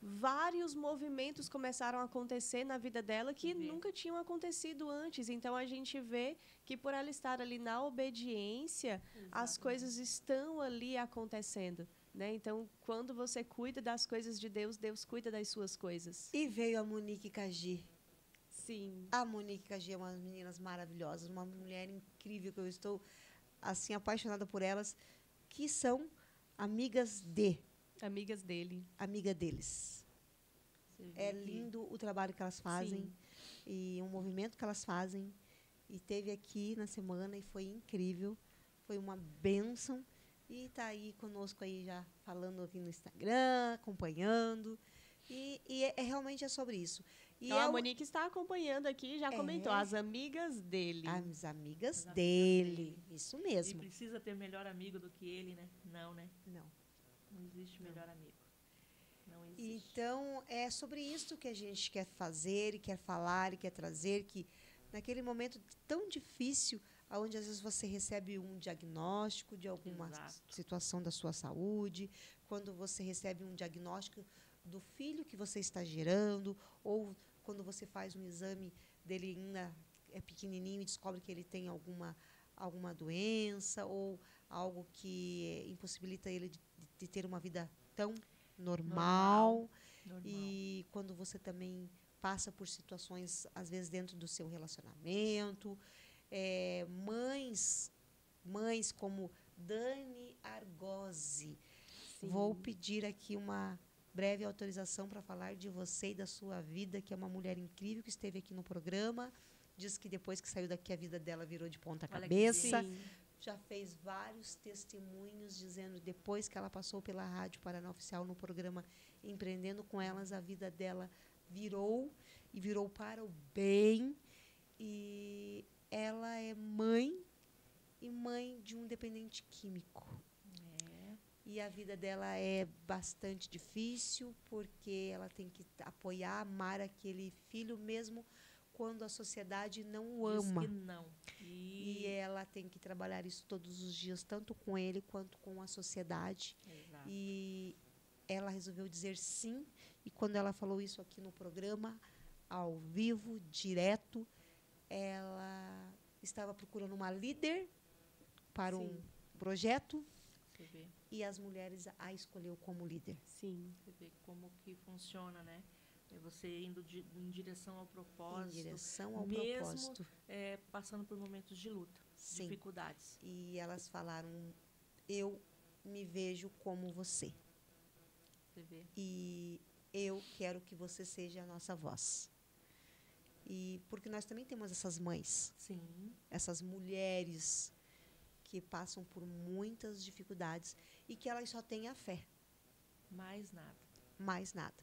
vários movimentos começaram a acontecer na vida dela que nunca tinham acontecido antes. Então, a gente vê que por ela estar ali na obediência, as coisas estão ali acontecendo. Né? Então, quando você cuida das coisas de Deus, Deus cuida das suas coisas.
E veio a Monique Cagi.
Sim.
A Monique Cagi é uma das meninas maravilhosas, uma mulher incrível, que eu estou assim apaixonada por elas, que são amigas dele. Amiga deles. É lindo o trabalho que elas fazem. Sim. E o movimento que elas fazem. E teve aqui na semana e foi incrível. Foi uma bênção. E está aí conosco aí já falando aqui no Instagram, acompanhando. E realmente é sobre isso. E
a Monique está acompanhando aqui, já comentou, as amigas dele.
As amigas dele, isso mesmo.
E precisa ter melhor amigo do que ele, né? Não, né?
Não.
Não existe melhor amigo. Não existe.
Então, é sobre isso que a gente quer fazer, e quer falar, e quer trazer, que naquele momento tão difícil, onde às vezes você recebe um diagnóstico de alguma situação da sua saúde, quando você recebe um diagnóstico do filho que você está gerando, ou quando você faz um exame dele ainda é pequenininho e descobre que ele tem alguma doença ou algo que impossibilita ele de ter uma vida tão normal. E quando você também passa por situações, às vezes, dentro do seu relacionamento. Mães como Dani Argozzi. Sim. Vou pedir aqui uma breve autorização para falar de você e da sua vida, que é uma mulher incrível que esteve aqui no programa. Diz que depois que saiu daqui a vida dela virou de ponta cabeça. Já fez vários testemunhos dizendo, depois que ela passou pela Rádio Paraná Oficial no programa Empreendendo com Elas, a vida dela virou para o bem. E ela é mãe de um dependente químico. E a vida dela é bastante difícil, porque ela tem que apoiar, amar aquele filho mesmo quando a sociedade não o ama.
Diz que não.
E ela tem que trabalhar isso todos os dias, tanto com ele quanto com a sociedade.
Exato.
E ela resolveu dizer sim. E quando ela falou isso aqui no programa, ao vivo, direto, ela estava procurando uma líder para um projeto. E as mulheres a escolheu como líder.
Sim.
Você vê como que funciona, né? É você indo em direção ao propósito.
Em direção ao
mesmo,
propósito.
Passando por momentos de luta,
sim.
dificuldades.
E elas falaram, eu me vejo como você.
TV.
E eu quero que você seja a nossa voz. E porque nós também temos essas mães,
Sim.
essas mulheres que passam por muitas dificuldades e que elas só têm a fé,
Mais nada.
mais nada.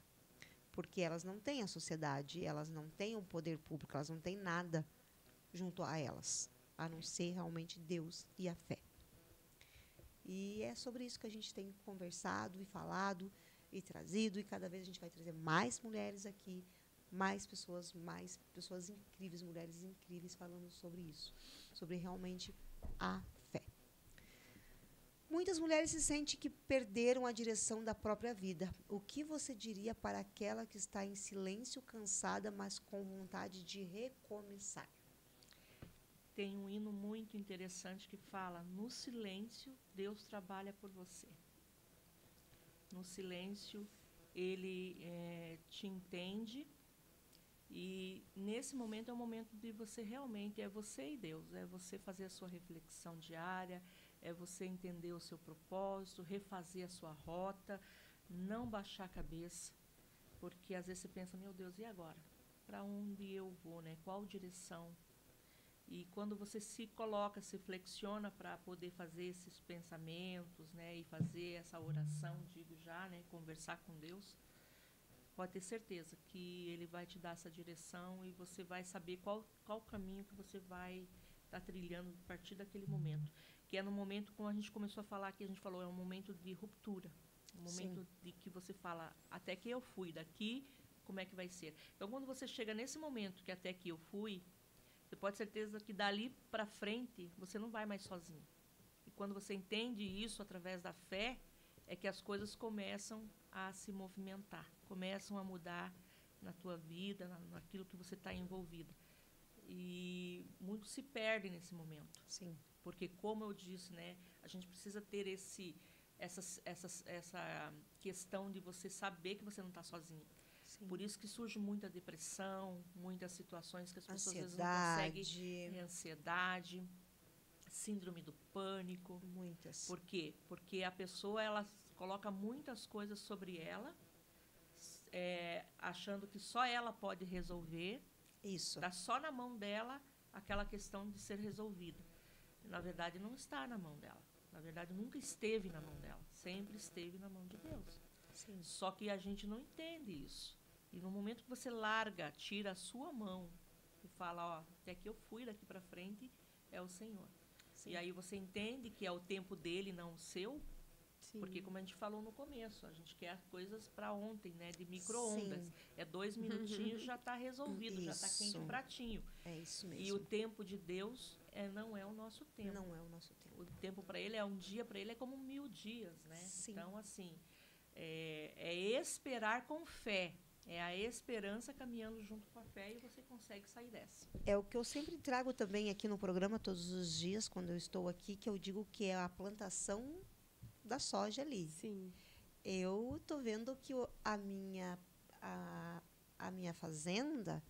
Porque elas não têm a sociedade, elas não têm o poder público, elas não têm nada junto a elas, a não ser realmente Deus e a fé. E é sobre isso que a gente tem conversado e falado e trazido, e cada vez a gente vai trazer mais mulheres aqui, mais pessoas incríveis, mulheres incríveis falando sobre isso, sobre realmente a fé. Muitas mulheres se sentem que perderam a direção da própria vida. O que você diria para aquela que está em silêncio, cansada, mas com vontade de recomeçar?
Tem um hino muito interessante que fala: no silêncio, Deus trabalha por você. No silêncio, Ele te entende. E nesse momento é o momento de você realmente, é você e Deus, é você fazer a sua reflexão diária, é você entender o seu propósito, refazer a sua rota, não baixar a cabeça, porque às vezes você pensa, meu Deus, e agora? Para onde eu vou, né? Qual direção? E quando você se coloca, se flexiona para poder fazer esses pensamentos, né? E fazer essa oração, digo já, né? Conversar com Deus, pode ter certeza que Ele vai te dar essa direção e você vai saber qual caminho que você vai estar trilhando a partir daquele momento. Que é no momento, como a gente começou a falar aqui, a gente falou, é um momento de ruptura. Um momento de que você fala, até que eu fui, daqui, como é que vai ser? Então, quando você chega nesse momento, que até que eu fui, você pode ter certeza que dali para frente, você não vai mais sozinho. E quando você entende isso através da fé, é que as coisas começam a se movimentar, começam a mudar na tua vida, naquilo que você está envolvida. E muitos se perdem nesse momento.
Sim.
Porque, como eu disse, né, a gente precisa ter essa questão de você saber que você não está sozinho.
Sim.
Por isso que surge muita depressão, muitas situações que as pessoas às vezes não conseguem. Ansiedade, síndrome do pânico.
Muitas.
Por quê? Porque a pessoa ela coloca muitas coisas sobre ela, achando que só ela pode resolver.
Isso.
Está só na mão dela aquela questão de ser resolvida. Na verdade, não está na mão dela. Na verdade, nunca esteve na mão dela. Sempre esteve na mão de Deus.
Sim.
Só que a gente não entende isso. E no momento que você larga, tira a sua mão e fala, ó, até que eu fui, daqui para frente é o Senhor.
Sim.
E aí você entende que é o tempo dele, não o seu.
Sim.
Porque, como a gente falou no começo, a gente quer coisas para ontem, né? De micro-ondas.
Sim.
É 2 minutinhos, já está resolvido, já está quente o pratinho.
É isso mesmo.
E o tempo de Deus não é o nosso tempo.
Não é o nosso tempo.
O tempo para ele é um dia, para ele é como 1000 dias, né?
Sim.
Então, assim, é esperar com fé. É a esperança caminhando junto com a fé e você consegue sair dessa.
É o que eu sempre trago também aqui no programa todos os dias, quando eu estou aqui, que eu digo que é a plantação da soja ali.
Sim.
Eu estou vendo que a minha fazenda,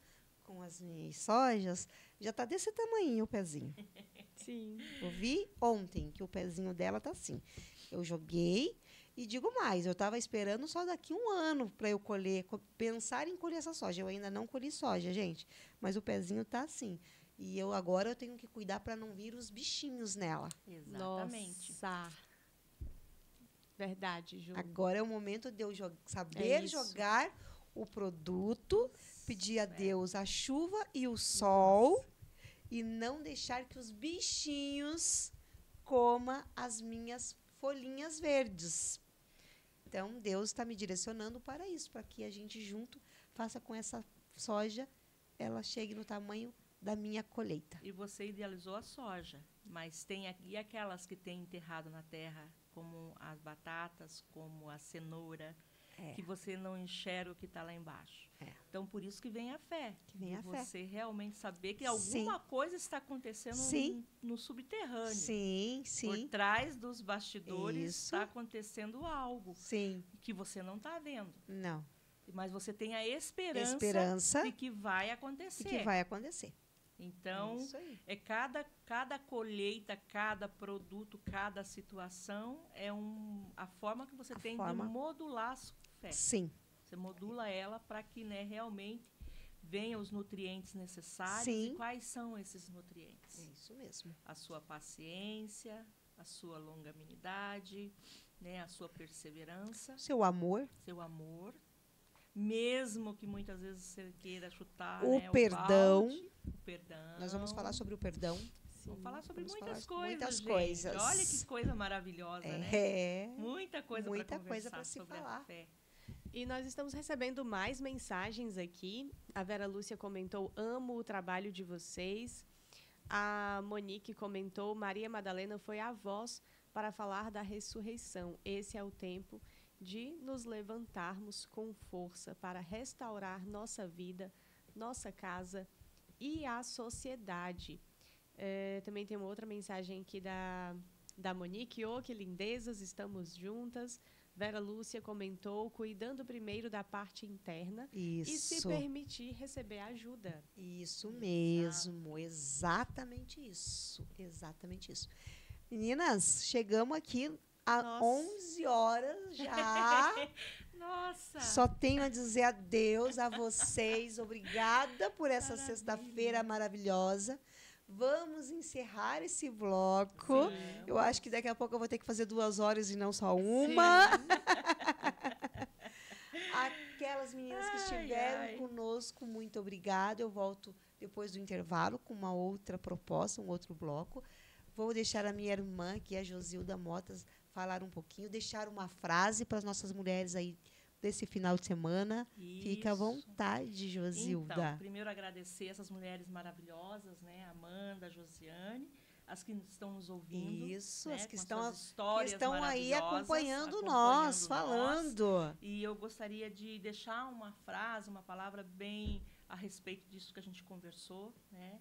com as minhas sojas, já está desse tamanho o pezinho.
Sim.
Eu vi ontem que o pezinho dela está assim. Eu joguei e digo mais, eu estava esperando só daqui 1 ano para eu colher, pensar em colher essa soja. Eu ainda não colhi soja, gente, mas o pezinho está assim. E agora eu tenho que cuidar para não vir os bichinhos nela.
Exatamente.
Nossa. Verdade, Ju.
Agora é o momento de eu saber jogar o produto, pedir a Deus a chuva e o sol. Nossa. E não deixar que os bichinhos comam as minhas folhinhas verdes. Então, Deus está me direcionando para isso, para que a gente junto faça com essa soja, ela chegue no tamanho da minha colheita.
E você idealizou a soja, mas tem aqui aquelas que tem enterrado na terra, como as batatas, como a cenoura, que você não enxerga o que está lá embaixo. Então, por isso que vem a fé.
Que vem a fé.
Você realmente saber que alguma coisa está acontecendo no subterrâneo.
Sim, sim.
Por trás dos bastidores está acontecendo algo que você não está vendo.
Não.
Mas você tem a esperança de que vai acontecer.
De que vai acontecer.
Então, cada colheita, cada produto, cada situação a forma que você tem de modular a sua fé.
Sim.
Você modula ela para que, né, realmente venham os nutrientes necessários.
Sim.
E quais são esses nutrientes?
É isso mesmo.
A sua paciência, a sua longanimidade, né, a sua perseverança.
Seu amor.
Seu amor. Mesmo que muitas vezes você queira chutar,
o
né,
perdão.
O perdão.
Nós vamos falar sobre o perdão.
Sim, vamos falar sobre muitas
coisas.
Gente. Olha que coisa maravilhosa, né? Muita coisa para se falar. A fé.
E nós estamos recebendo mais mensagens aqui. A Vera Lúcia comentou: amo o trabalho de vocês. A Monique comentou: Maria Madalena foi a voz para falar da ressurreição. Esse é o tempo de nos levantarmos com força para restaurar nossa vida, nossa casa e a sociedade. Também tem uma outra mensagem aqui da Monique: que lindezas, estamos juntas. Vera Lúcia comentou: cuidando primeiro da parte interna.
Isso.
E se permitir receber ajuda.
Isso mesmo, exatamente isso. Exatamente isso. Meninas, chegamos aqui às 11 horas já.
Nossa!
Só tenho a dizer adeus a vocês. Obrigada por essa sexta-feira maravilhosa. Vamos encerrar esse bloco. Sim. Eu acho que daqui a pouco eu vou ter que fazer 2 horas e não só uma. Aquelas meninas que estiveram conosco, muito obrigada. Eu volto depois do intervalo com uma outra proposta, um outro bloco. Vou deixar a minha irmã, que é a Josilda Motas, falar um pouquinho, deixar uma frase para as nossas mulheres aí desse final de semana. Isso. Fica à vontade, Josilda.
Então, primeiro agradecer essas mulheres maravilhosas, né? Amanda, Josiane, as que estão nos ouvindo.
Isso,
né?
as que
estão
aí acompanhando nós, falando.
E eu gostaria de deixar uma frase, uma palavra bem a respeito disso que a gente conversou, né?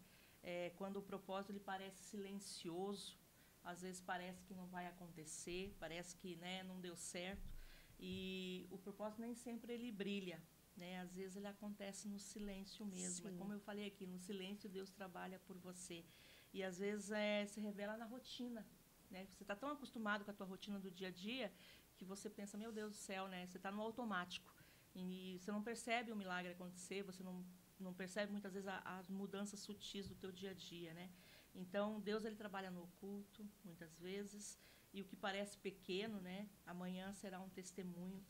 Quando o propósito ele parece silencioso, às vezes parece que não vai acontecer, parece que, né, não deu certo. E o propósito nem sempre ele brilha, né? Às vezes ele acontece no silêncio mesmo. Sim. Como eu falei aqui, no silêncio Deus trabalha por você. E às vezes se revela na rotina, né? Você está tão acostumado com a tua rotina do dia a dia que você pensa, meu Deus do céu, né? Você está no automático. E você não percebe o milagre acontecer, você não percebe muitas vezes as mudanças sutis do teu dia a dia, né? Então, Deus ele trabalha no oculto, muitas vezes, e o que parece pequeno, né? Amanhã será um testemunho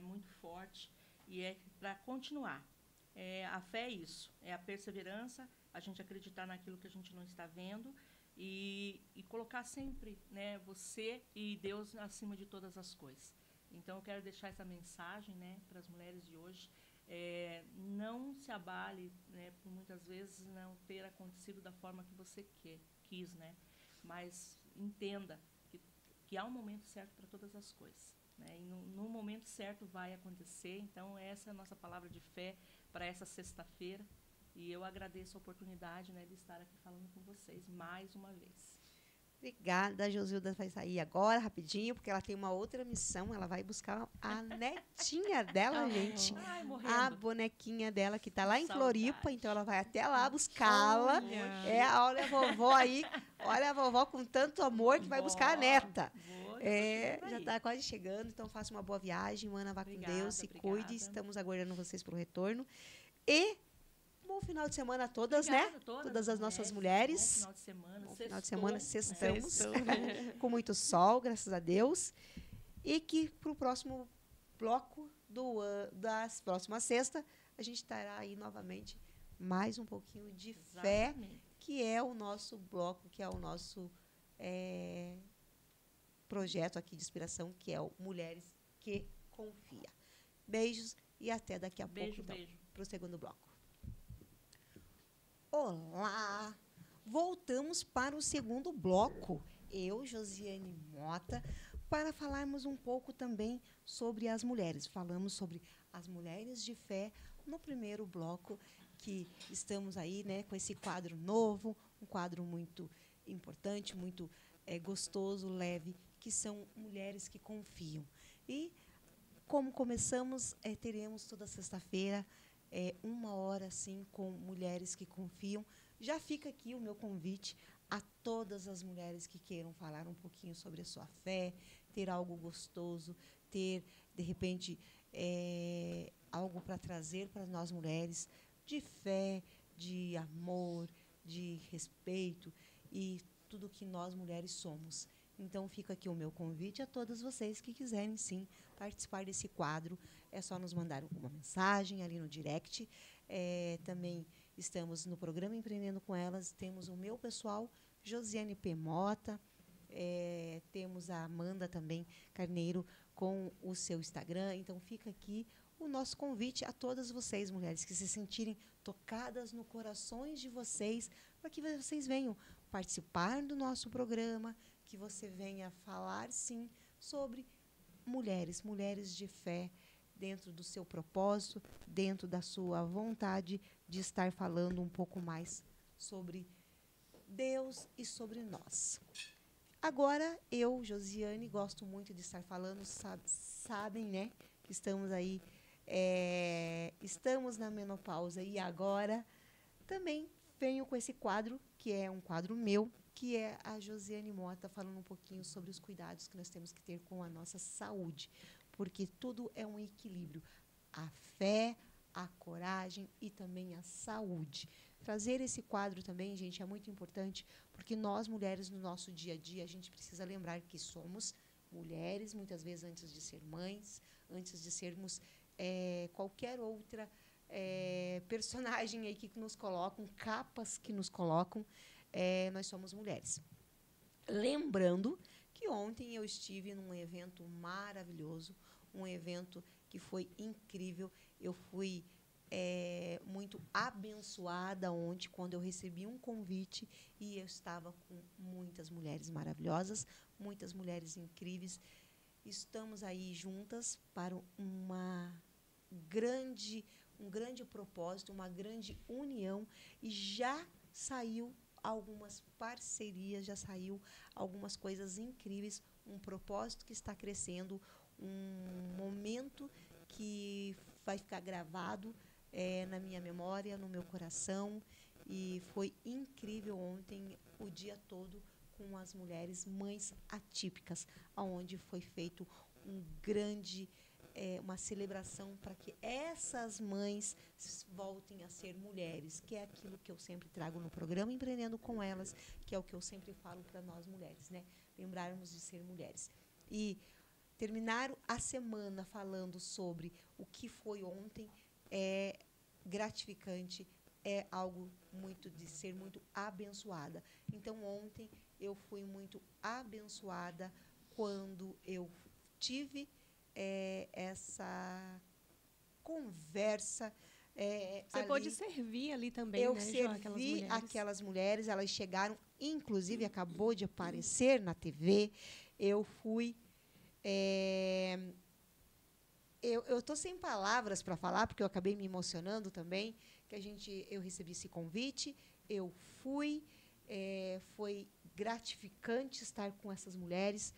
muito forte, e é para continuar. A fé é isso, é a perseverança, a gente acreditar naquilo que a gente não está vendo e colocar sempre, né, você e Deus acima de todas as coisas. Então, eu quero deixar essa mensagem, né, para as mulheres de hoje. Não se abale, né, por muitas vezes não ter acontecido da forma que você quis, né? Mas entenda que há um momento certo para todas as coisas, né? E no momento certo vai acontecer. Então, essa é a nossa palavra de fé para essa sexta-feira. E eu agradeço a oportunidade, né, de estar aqui falando com vocês mais uma vez.
Obrigada. A Josilda vai sair agora, rapidinho, porque ela tem uma outra missão. Ela vai buscar a netinha dela, gente.
Ai,
a bonequinha dela, que está lá em Floripa. Então, ela vai até lá buscá-la. Olha a vovó aí. Olha a vovó com tanto amor que vai buscar a neta. Já está quase chegando. Então, faça uma boa viagem. Mana, vá com Deus. Se cuide. Estamos aguardando vocês para o retorno. E bom final de semana a todas, né? Todas as nossas mulheres.
Bom final de semana.
Sextamos. Com muito sol, graças a Deus. E que para o próximo bloco das próximas sexta, a gente estará aí novamente mais um pouquinho de fé, que é o nosso bloco, que é o nosso projeto aqui de inspiração, que é o Mulheres que Confia. Beijos e até daqui a pouco, então, para o segundo bloco. Olá! Voltamos para o segundo bloco. Eu, Josiane Mota, para falarmos um pouco também sobre as mulheres. Falamos sobre as mulheres de fé no primeiro bloco, que estamos aí, né, com esse quadro novo, um quadro muito importante, muito gostoso, leve, que são mulheres que confiam. E, como começamos, teremos toda sexta-feira uma hora assim com mulheres que confiam. Já fica aqui o meu convite a todas as mulheres que queiram falar um pouquinho sobre a sua fé, ter algo gostoso, ter, de repente, algo para trazer para nós mulheres, de fé, de amor, de respeito e tudo que nós mulheres somos. Então, fica aqui o meu convite a todas vocês que quiserem, sim, participar desse quadro. É só nos mandar uma mensagem ali no direct. Também estamos no programa Empreendendo com Elas. Temos o meu pessoal, Josiane P. Mota. Temos a Amanda também, Carneiro, com o seu Instagram. Então, fica aqui o nosso convite a todas vocês, mulheres, que se sentirem tocadas no corações de vocês, para que vocês venham participar do nosso programa, que você venha falar, sim, sobre mulheres de fé, dentro do seu propósito, dentro da sua vontade de estar falando um pouco mais sobre Deus e sobre nós. Agora, eu, Josiane, gosto muito de estar falando, sabem, né, que estamos aí, estamos na menopausa e agora também venho com esse quadro, que é um quadro meu, que é a Josiane Mota, falando um pouquinho sobre os cuidados que nós temos que ter com a nossa saúde, porque tudo é um equilíbrio. A fé, a coragem e também a saúde. Trazer esse quadro também, gente, é muito importante, porque nós, mulheres, no nosso dia a dia, a gente precisa lembrar que somos mulheres, muitas vezes antes de ser mães, antes de sermos qualquer outra personagem aí que nos colocam, capas que nos colocam, nós somos mulheres. Lembrando que ontem eu estive num evento maravilhoso, um evento que foi incrível. Eu fui muito abençoada ontem, quando eu recebi um convite e eu estava com muitas mulheres maravilhosas, muitas mulheres incríveis. Estamos aí juntas para um grande propósito, uma grande união, e já saiu algumas parcerias, já saiu algumas coisas incríveis, um propósito que está crescendo, um momento que vai ficar gravado na minha memória, no meu coração. E foi incrível ontem, o dia todo, com as mulheres mães atípicas, onde foi feito uma celebração para que essas mães voltem a ser mulheres, que é aquilo que eu sempre trago no programa Empreendendo com Elas, que é o que eu sempre falo para nós mulheres, né? Lembrarmos de ser mulheres. E terminar a semana falando sobre o que foi ontem é gratificante, é algo de ser muito abençoada. Então, ontem eu fui muito abençoada quando eu tive essa conversa.
Você pôde servir ali também,
eu
né,
servi aquelas mulheres, elas chegaram, inclusive acabou de aparecer na TV. Eu fui... eu estou sem palavras para falar, porque eu acabei me emocionando também, que eu recebi esse convite, eu fui, foi gratificante estar com essas mulheres.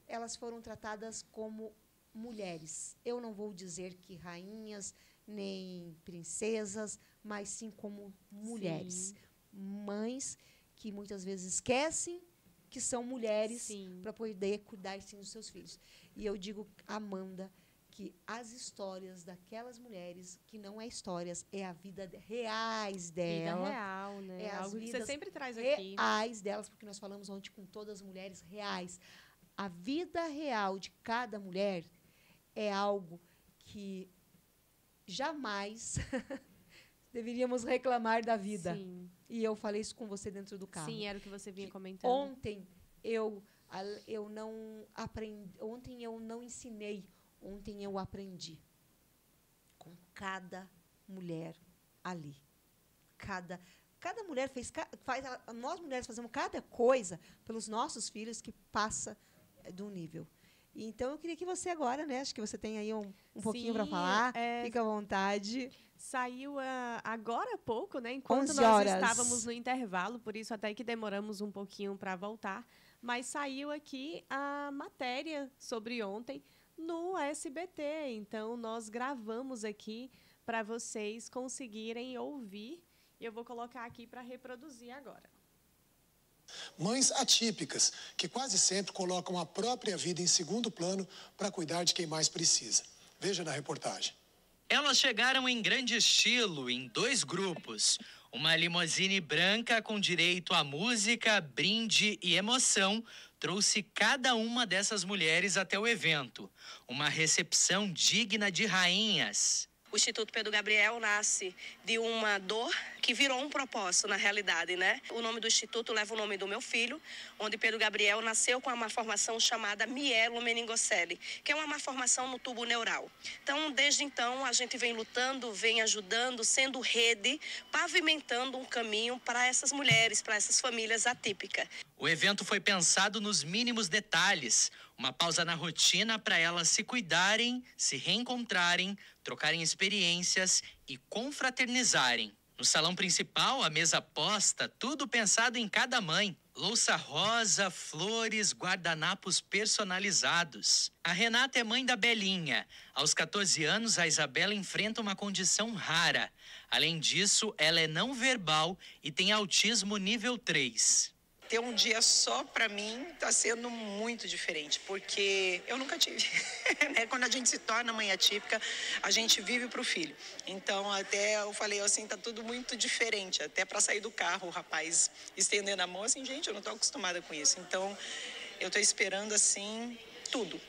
Elas foram tratadas como mulheres. Eu não vou dizer que rainhas, nem princesas, mas sim como mulheres. Sim. Mães que muitas vezes esquecem que são mulheres para poder cuidar, sim, dos seus filhos. E eu digo, Amanda, que as histórias daquelas mulheres, que não é histórias, é a vida reais dela.
Vida real, né?
É
algo que você sempre traz aqui.
Reais delas, porque nós falamos ontem com todas as mulheres reais. A vida real de cada mulher é algo que jamais deveríamos reclamar da vida. Sim. E eu falei isso com você dentro do carro.
Sim, era o que você vinha comentando.
Ontem eu não aprendi, ontem eu não ensinei, ontem eu aprendi com cada mulher ali. Cada mulher nós mulheres fazemos cada coisa pelos nossos filhos que passa do nível. Então, eu queria que você agora, né? Acho que você tem aí um pouquinho para falar. Fica à vontade.
Saiu agora há pouco, né? Enquanto nós estávamos no intervalo, por isso até que demoramos um pouquinho para voltar. Mas saiu aqui a matéria sobre ontem no SBT. Então, nós gravamos aqui para vocês conseguirem ouvir. E eu vou colocar aqui para reproduzir agora.
Mães atípicas, que quase sempre colocam a própria vida em segundo plano para cuidar de quem mais precisa. Veja na reportagem.
Elas chegaram em grande estilo, em 2 grupos. Uma limusine branca com direito a música, brinde e emoção trouxe cada uma dessas mulheres até o evento. Uma recepção digna de rainhas.
O Instituto Pedro Gabriel nasce de uma dor que virou um propósito na realidade, né? O nome do instituto leva o nome do meu filho, onde Pedro Gabriel nasceu com uma malformação chamada mielomeningocele, que é uma malformação no tubo neural. Então, desde então, a gente vem lutando, vem ajudando, sendo rede, pavimentando um caminho para essas mulheres, para essas famílias atípicas.
O evento foi pensado nos mínimos detalhes. Uma pausa na rotina para elas se cuidarem, se reencontrarem, trocarem experiências e confraternizarem. No salão principal, a mesa posta, tudo pensado em cada mãe. Louça rosa, flores, guardanapos personalizados. A Renata é mãe da Belinha. Aos 14 anos, a Isabela enfrenta uma condição rara. Além disso, ela é não verbal e tem autismo nível 3.
Ter um dia só para mim está sendo muito diferente, porque eu nunca tive. Quando a gente se torna mãe atípica, a gente vive para o filho. Então, até eu falei assim, tá tudo muito diferente. Até para sair do carro, o rapaz estendendo a mão, assim, gente, eu não estou acostumada com isso. Então, eu estou esperando, assim, tudo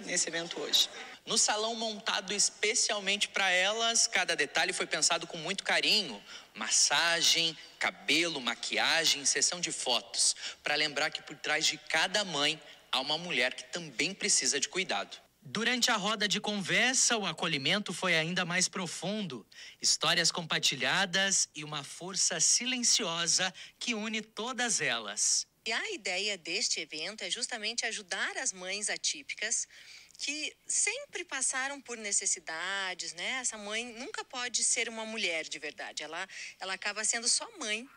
nesse evento hoje.
No salão montado especialmente para elas, cada detalhe foi pensado com muito carinho. Massagem, cabelo, maquiagem, sessão de fotos. Para lembrar que por trás de cada mãe há uma mulher que também precisa de cuidado. Durante a roda de conversa, o acolhimento foi ainda mais profundo. Histórias compartilhadas e uma força silenciosa que une todas elas.
E a ideia deste evento é justamente ajudar as mães atípicas que sempre passaram por necessidades, né? Essa mãe nunca pode ser uma mulher de verdade. Ela acaba sendo só mãe,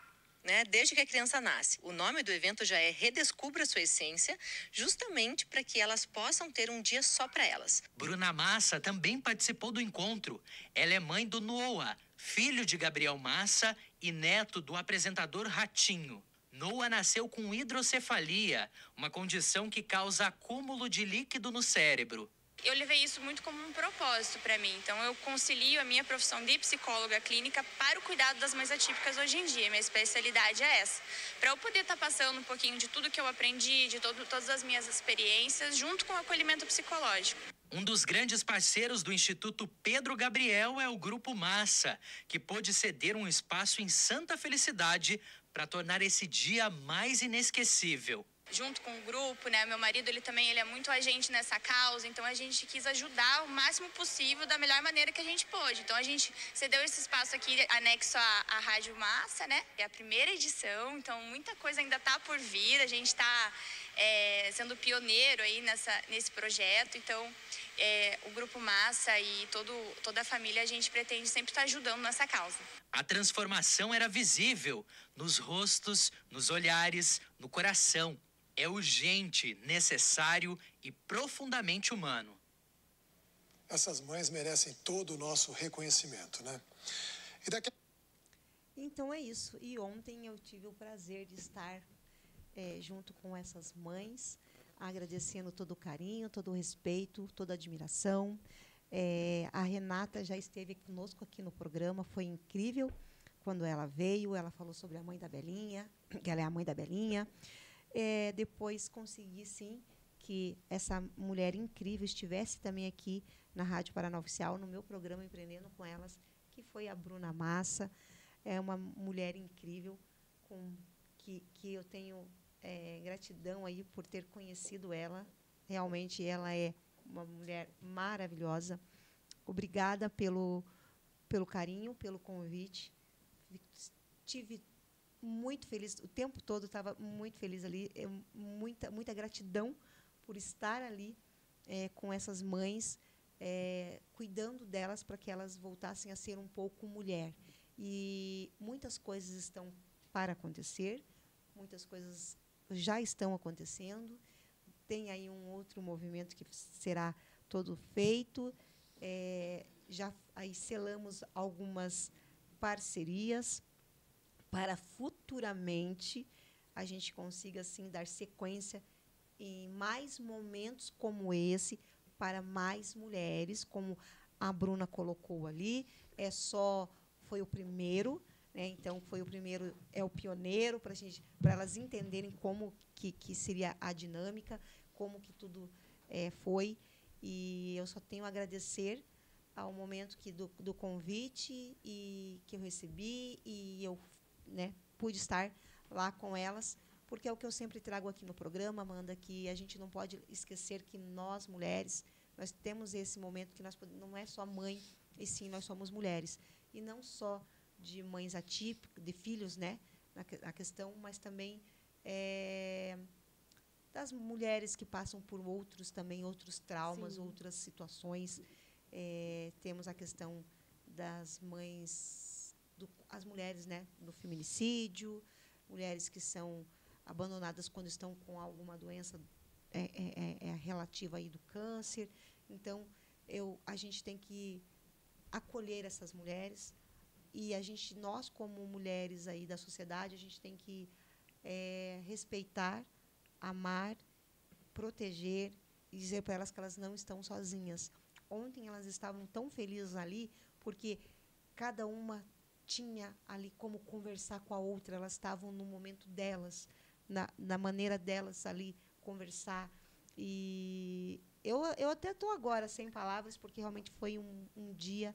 né? Desde que a criança nasce. O nome do evento já é Redescubra Sua Essência, justamente para que elas possam ter um dia só para elas.
Bruna Massa também participou do encontro. Ela é mãe do Noah, filho de Gabriel Massa e neto do apresentador Ratinho. Noah nasceu com hidrocefalia, uma condição que causa acúmulo de líquido no cérebro.
Eu levei isso muito como um propósito para mim. Então, eu concilio a minha profissão de psicóloga clínica para o cuidado das mães atípicas hoje em dia. Minha especialidade é essa. Para eu poder estar passando um pouquinho de tudo que eu aprendi, de todas as minhas experiências, junto com o acolhimento psicológico.
Um dos grandes parceiros do Instituto Pedro Gabriel é o Grupo Massa, que pôde ceder um espaço em Santa Felicidade para tornar esse dia mais inesquecível.
Junto com o grupo, né? Meu marido, ele é muito agente nessa causa, então a gente quis ajudar o máximo possível da melhor maneira que a gente pôde. Então a gente cedeu esse espaço aqui anexo à Rádio Massa, né? É a primeira edição, então muita coisa ainda está por vir. A gente está sendo pioneiro aí nesse projeto, então o Grupo Massa e toda a família, a gente pretende sempre estar ajudando nessa causa.
A transformação era visível nos rostos, nos olhares, no coração. É urgente, necessário e profundamente humano.
Essas mães merecem todo o nosso reconhecimento, né?
Então é isso. E ontem eu tive o prazer de estar junto com essas mães, agradecendo todo o carinho, todo o respeito, toda a admiração. A Renata já esteve conosco aqui no programa, foi incrível quando ela veio. Ela falou sobre a mãe da Belinha, que ela é a mãe da Belinha. Depois consegui, sim, que essa mulher incrível estivesse também aqui na Rádio Paraná Oficial, no meu programa Empreendendo com Elas, que foi a Bruna Massa. É uma mulher incrível, que eu tenho gratidão aí por ter conhecido ela. Realmente, ela é uma mulher maravilhosa. Obrigada pelo carinho, pelo convite. Estive muito feliz, o tempo todo estava muito feliz ali, muita gratidão por estar ali com essas mães, cuidando delas para que elas voltassem a ser um pouco mulher. E muitas coisas estão para acontecer, muitas coisas já estão acontecendo, tem aí um outro movimento que será todo feito, já aí selamos algumas parcerias para futuramente a gente consiga assim dar sequência em mais momentos como esse para mais mulheres, como a Bruna colocou ali, foi o primeiro, né? Então foi o primeiro, é o pioneiro para elas entenderem como que seria a dinâmica, como que tudo foi. E eu só tenho a agradecer ao momento do convite e que eu recebi, e eu, né, pude estar lá com elas, porque é o que eu sempre trago aqui no programa, Amanda, que a gente não pode esquecer que nós, mulheres, nós temos esse momento que não é só mãe, e sim nós somos mulheres. E não só de mães atípicas, de filhos, né, na questão, mas também das mulheres que passam por outros traumas, sim, outras situações. Temos a questão das mães, as mulheres, né, do feminicídio, mulheres que são abandonadas quando estão com alguma doença relativa aí do câncer. Então, a gente tem que acolher essas mulheres, e nós como mulheres aí da sociedade, a gente tem que respeitar, amar, proteger e dizer para elas que elas não estão sozinhas. Ontem elas estavam tão felizes ali porque cada uma tinha ali como conversar com a outra, elas estavam no momento delas, na maneira delas ali conversar. E eu até estou agora sem palavras, porque realmente foi um dia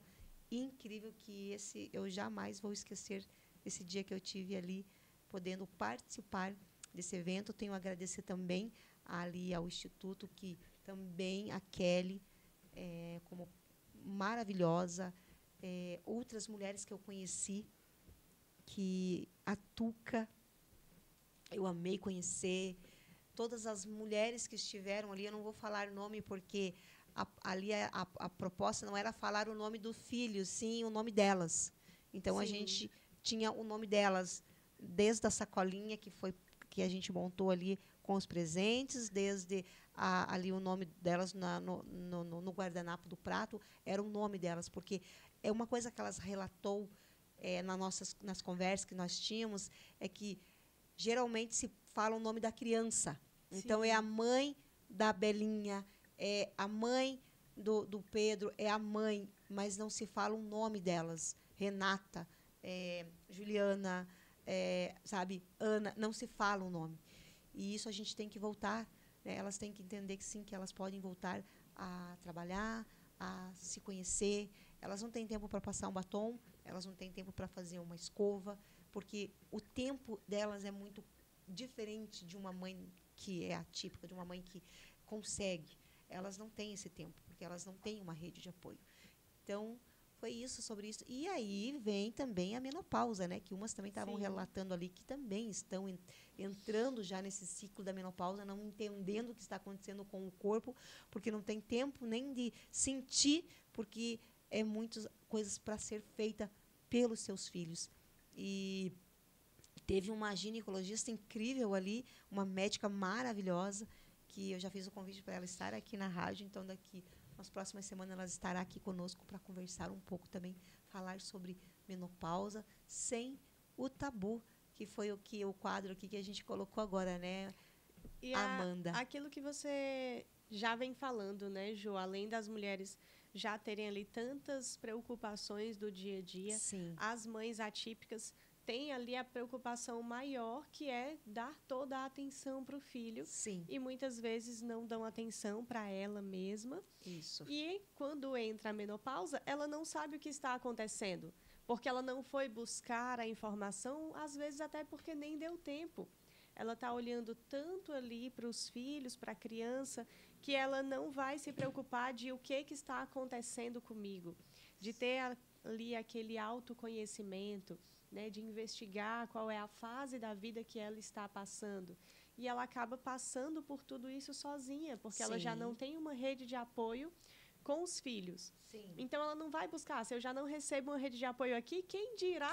incrível, que eu jamais vou esquecer esse dia que eu tive ali, podendo participar desse evento. Tenho a agradecer também ali ao Instituto, que também a Kelly, como maravilhosa, outras mulheres que eu conheci, que a Tuca, eu amei conhecer, todas as mulheres que estiveram ali, eu não vou falar o nome, porque ali a proposta não era falar o nome do filho, sim o nome delas. Então, sim, a gente tinha o nome delas, desde a sacolinha que a gente montou ali com os presentes, desde ali o nome delas no guardanapo do prato, era o nome delas, porque é uma coisa que elas relatou nas conversas que nós tínhamos, é que geralmente se fala o nome da criança. Sim. Então, é a mãe da Belinha, é a mãe do Pedro, é a mãe, mas não se fala o nome delas. Renata, Juliana, sabe, Ana, não se fala o nome. E isso a gente tem que voltar, né? Elas têm que entender que sim, que elas podem voltar a trabalhar, a se conhecer. Elas não têm tempo para passar um batom, elas não têm tempo para fazer uma escova, porque o tempo delas é muito diferente de uma mãe que é atípica, de uma mãe que consegue. Elas não têm esse tempo, porque elas não têm uma rede de apoio. Então, foi isso, sobre isso. E aí vem também a menopausa, né? Que umas também estavam relatando ali que também estão entrando já nesse ciclo da menopausa, não entendendo o que está acontecendo com o corpo, porque não tem tempo nem de sentir, porque é muitas coisas para ser feita pelos seus filhos. E teve uma ginecologista incrível ali, uma médica maravilhosa, que eu já fiz o convite para ela estar aqui na rádio, então daqui nas próximas semanas ela estará aqui conosco para conversar um pouco também, falar sobre menopausa, sem o tabu, que foi o quadro aqui que a gente colocou agora, né,
e
Amanda?
Aquilo que você já vem falando, né, Ju, além das mulheres já terem ali tantas preocupações do dia a dia,
sim,
as mães atípicas têm ali a preocupação maior, que é dar toda a atenção para o filho.
Sim.
E muitas vezes não dão atenção para ela mesma.
Isso.
E quando entra a menopausa, ela não sabe o que está acontecendo, porque ela não foi buscar a informação, às vezes até porque nem deu tempo. Ela está olhando tanto ali para os filhos, para a criança, que ela não vai se preocupar de o que está acontecendo comigo, de ter ali aquele autoconhecimento, né, de investigar qual é a fase da vida que ela está passando. E ela acaba passando por tudo isso sozinha, porque
sim,
ela já não tem uma rede de apoio com os filhos.
Sim.
Então, ela não vai buscar. Se eu já não recebo uma rede de apoio aqui, quem dirá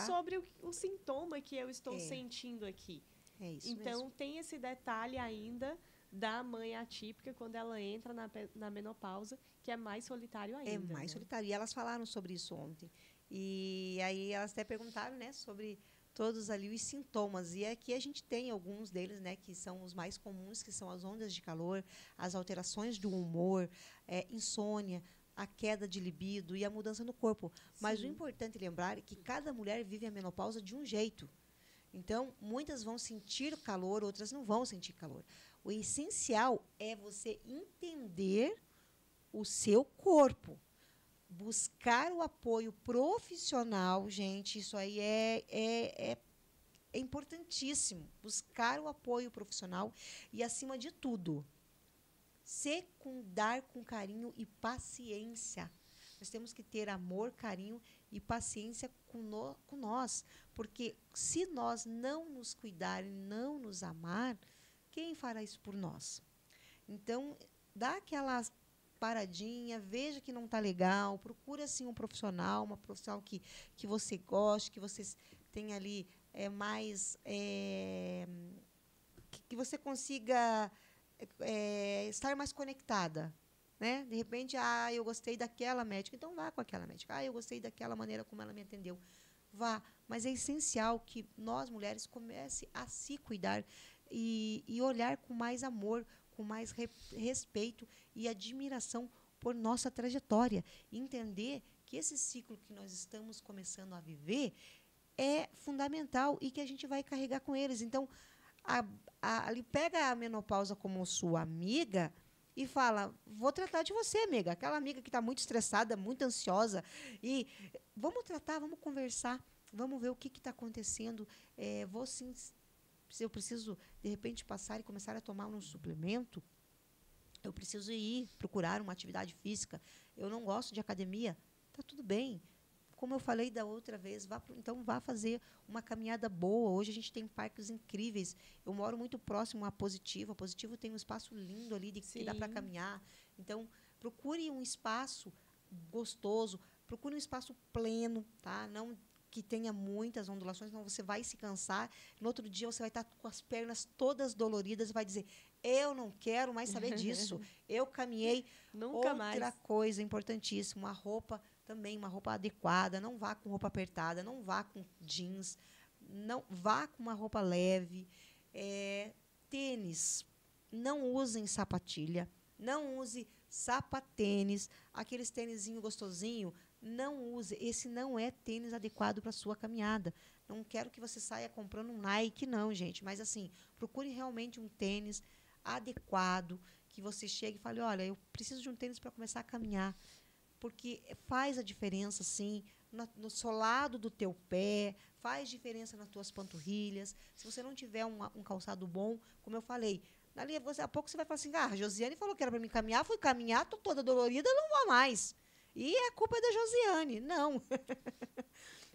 sobre o sintoma que eu estou sentindo aqui?
É isso
então,
mesmo.
Tem esse detalhe ainda da mãe atípica quando ela entra na menopausa, que é mais solitário ainda.
É mais solitário. E elas falaram sobre isso ontem. E aí elas até perguntaram, né, sobre todos ali os sintomas. E aqui a gente tem alguns deles, né, que são os mais comuns, que são as ondas de calor, as alterações do humor, insônia, a queda de libido e a mudança no corpo. Mas o importante lembrar é que cada mulher vive a menopausa de um jeito. Então, muitas vão sentir calor, outras não vão sentir calor. O essencial é você entender o seu corpo. Buscar o apoio profissional, gente, isso aí é importantíssimo. Buscar o apoio profissional e, acima de tudo, secundar com carinho e paciência. Nós temos que ter amor, carinho e paciência com nós. Porque se nós não nos cuidar e não nos amar, quem fará isso por nós? Então, dá aquela paradinha, veja que não está legal, procure assim, um profissional, uma profissional que você goste, que você tenha ali que você consiga estar mais conectada. Né? De repente, eu gostei daquela médica, então vá com aquela médica. Eu gostei daquela maneira como ela me atendeu. Vá. Mas é essencial que nós, mulheres, comecem a se cuidar e olhar com mais amor, com mais respeito e admiração por nossa trajetória. E entender que esse ciclo que nós estamos começando a viver é fundamental e que a gente vai carregar com eles. Então, ali pega a menopausa como sua amiga e fala, vou tratar de você, amiga. Aquela amiga que está muito estressada, muito ansiosa. E vamos tratar, vamos conversar, vamos ver o que está acontecendo. Se eu preciso, de repente, passar e começar a tomar um suplemento, eu preciso ir procurar uma atividade física. Eu não gosto de academia, está tudo bem. Como eu falei da outra vez, então vá fazer uma caminhada boa. Hoje a gente tem parques incríveis. Eu moro muito próximo à Positivo. A Positivo tem um espaço lindo ali que dá para caminhar. Então, procure um espaço gostoso, procure um espaço pleno, tá? Não que tenha muitas ondulações, senão você vai se cansar. No outro dia você vai estar com as pernas todas doloridas e vai dizer, eu não quero mais saber disso. Eu caminhei.
Nunca mais.
Outra coisa importantíssima, uma roupa também, uma roupa adequada. Não vá com roupa apertada, não vá com jeans, não vá com uma roupa leve. Tênis, não usem sapatilha, não use sapatênis, aqueles tênisinho gostosinho, não use. Esse não é tênis adequado para a sua caminhada. Não quero que você saia comprando um Nike, não, gente. Mas, assim, procure realmente um tênis adequado, que você chegue e fale, olha, eu preciso de um tênis para começar a caminhar. Porque faz a diferença, sim, no solado do teu pé, faz diferença nas tuas panturrilhas. Se você não tiver um calçado bom, como eu falei, dali a pouco você vai falar assim, a Josiane falou que era para mim caminhar, fui caminhar, estou toda dolorida, não vou mais. E a culpa é da Josiane. Não.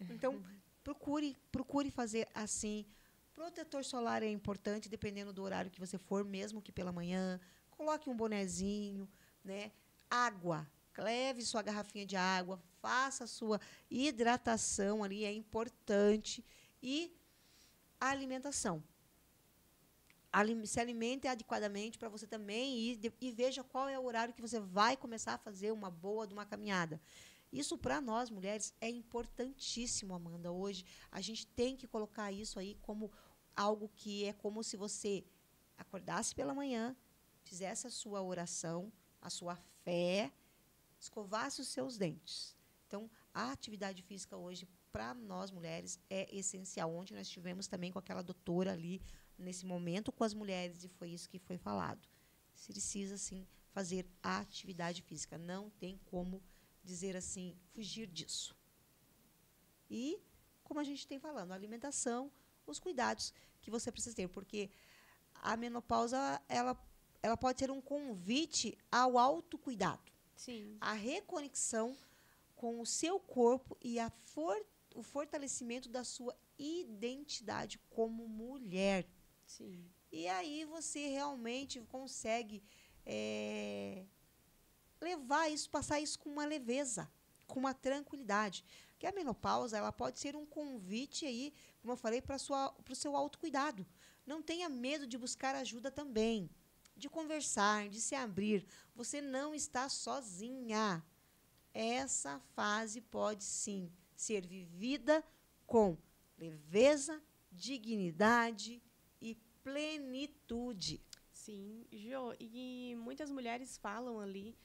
Então, procure fazer assim. Protetor solar é importante, dependendo do horário que você for, mesmo que pela manhã. Coloque um bonezinho, né? Água. Leve sua garrafinha de água, faça a sua hidratação ali, é importante. E a alimentação. Se alimente adequadamente para você também ir e veja qual é o horário que você vai começar a fazer uma boa de uma caminhada. Isso, para nós, mulheres, é importantíssimo, Amanda. Hoje, a gente tem que colocar isso aí como algo que é como se você acordasse pela manhã, fizesse a sua oração, a sua fé, escovasse os seus dentes. Então, a atividade física hoje, para nós, mulheres, é essencial. Ontem nós estivemos também com aquela doutora ali, nesse momento, com as mulheres, e foi isso que foi falado. Se precisa, sim, fazer a atividade física. Não tem como dizer assim, fugir disso. E, como a gente tem falando, a alimentação, os cuidados que você precisa ter, porque a menopausa, ela pode ser um convite ao autocuidado.
Sim.
A reconexão com o seu corpo e o fortalecimento da sua identidade como mulher.
Sim.
E aí você realmente consegue levar isso, passar isso com uma leveza, com uma tranquilidade. Porque a menopausa, ela pode ser um convite aí, como eu falei, para o seu autocuidado. Não tenha medo de buscar ajuda também. de conversar, de se abrir. Você não está sozinha. Essa fase pode, sim, ser vivida com leveza, dignidade e plenitude.
Sim, Jo, e muitas mulheres falam ali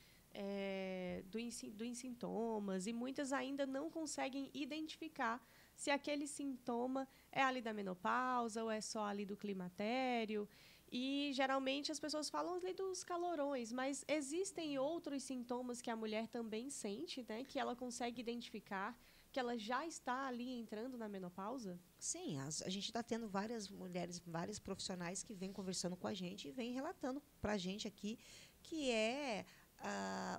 dos sintomas e muitas ainda não conseguem identificar se aquele sintoma é ali da menopausa ou é só ali do climatério. E, geralmente, as pessoas falam ali dos calorões, mas existem outros sintomas que a mulher também sente, né, que ela consegue identificar, que ela já está ali entrando na menopausa?
Sim, a gente está tendo várias mulheres, vários profissionais que vêm conversando com a gente e vêm relatando para a gente aqui que é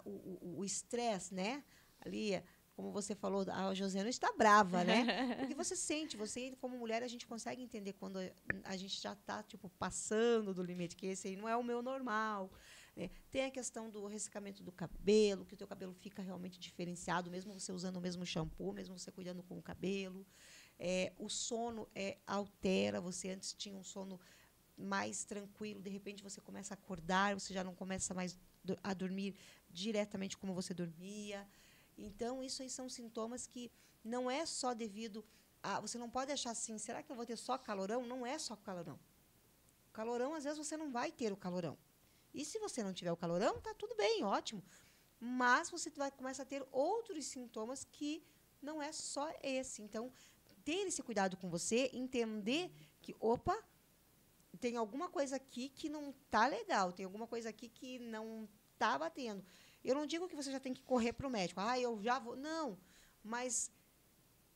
o estresse, né? Ali, como você falou, a Josiana está brava, né? Porque você sente, você como mulher, a gente consegue entender quando a gente já está tipo, passando do limite, que esse aí não é o meu normal. Né? Tem a questão do ressecamento do cabelo, que o teu cabelo fica realmente diferenciado, mesmo você usando o mesmo shampoo, mesmo você cuidando com o cabelo. O sono altera, você antes tinha um sono mais tranquilo, de repente você começa a acordar, você já não começa mais a dormir diretamente como você dormia. Então, isso aí são sintomas que não é só devido a... Você não pode achar assim, será que eu vou ter só calorão? Não é só calorão. Calorão, às vezes, você não vai ter o calorão. E se você não tiver o calorão, tá tudo bem, ótimo. Mas você vai começar a ter outros sintomas que não é só esse. Então, ter esse cuidado com você, entender que, opa, tem alguma coisa aqui que não tá legal, tem alguma coisa aqui que não tá batendo. Eu não digo que você já tem que correr para o médico. Eu já vou. Não. Mas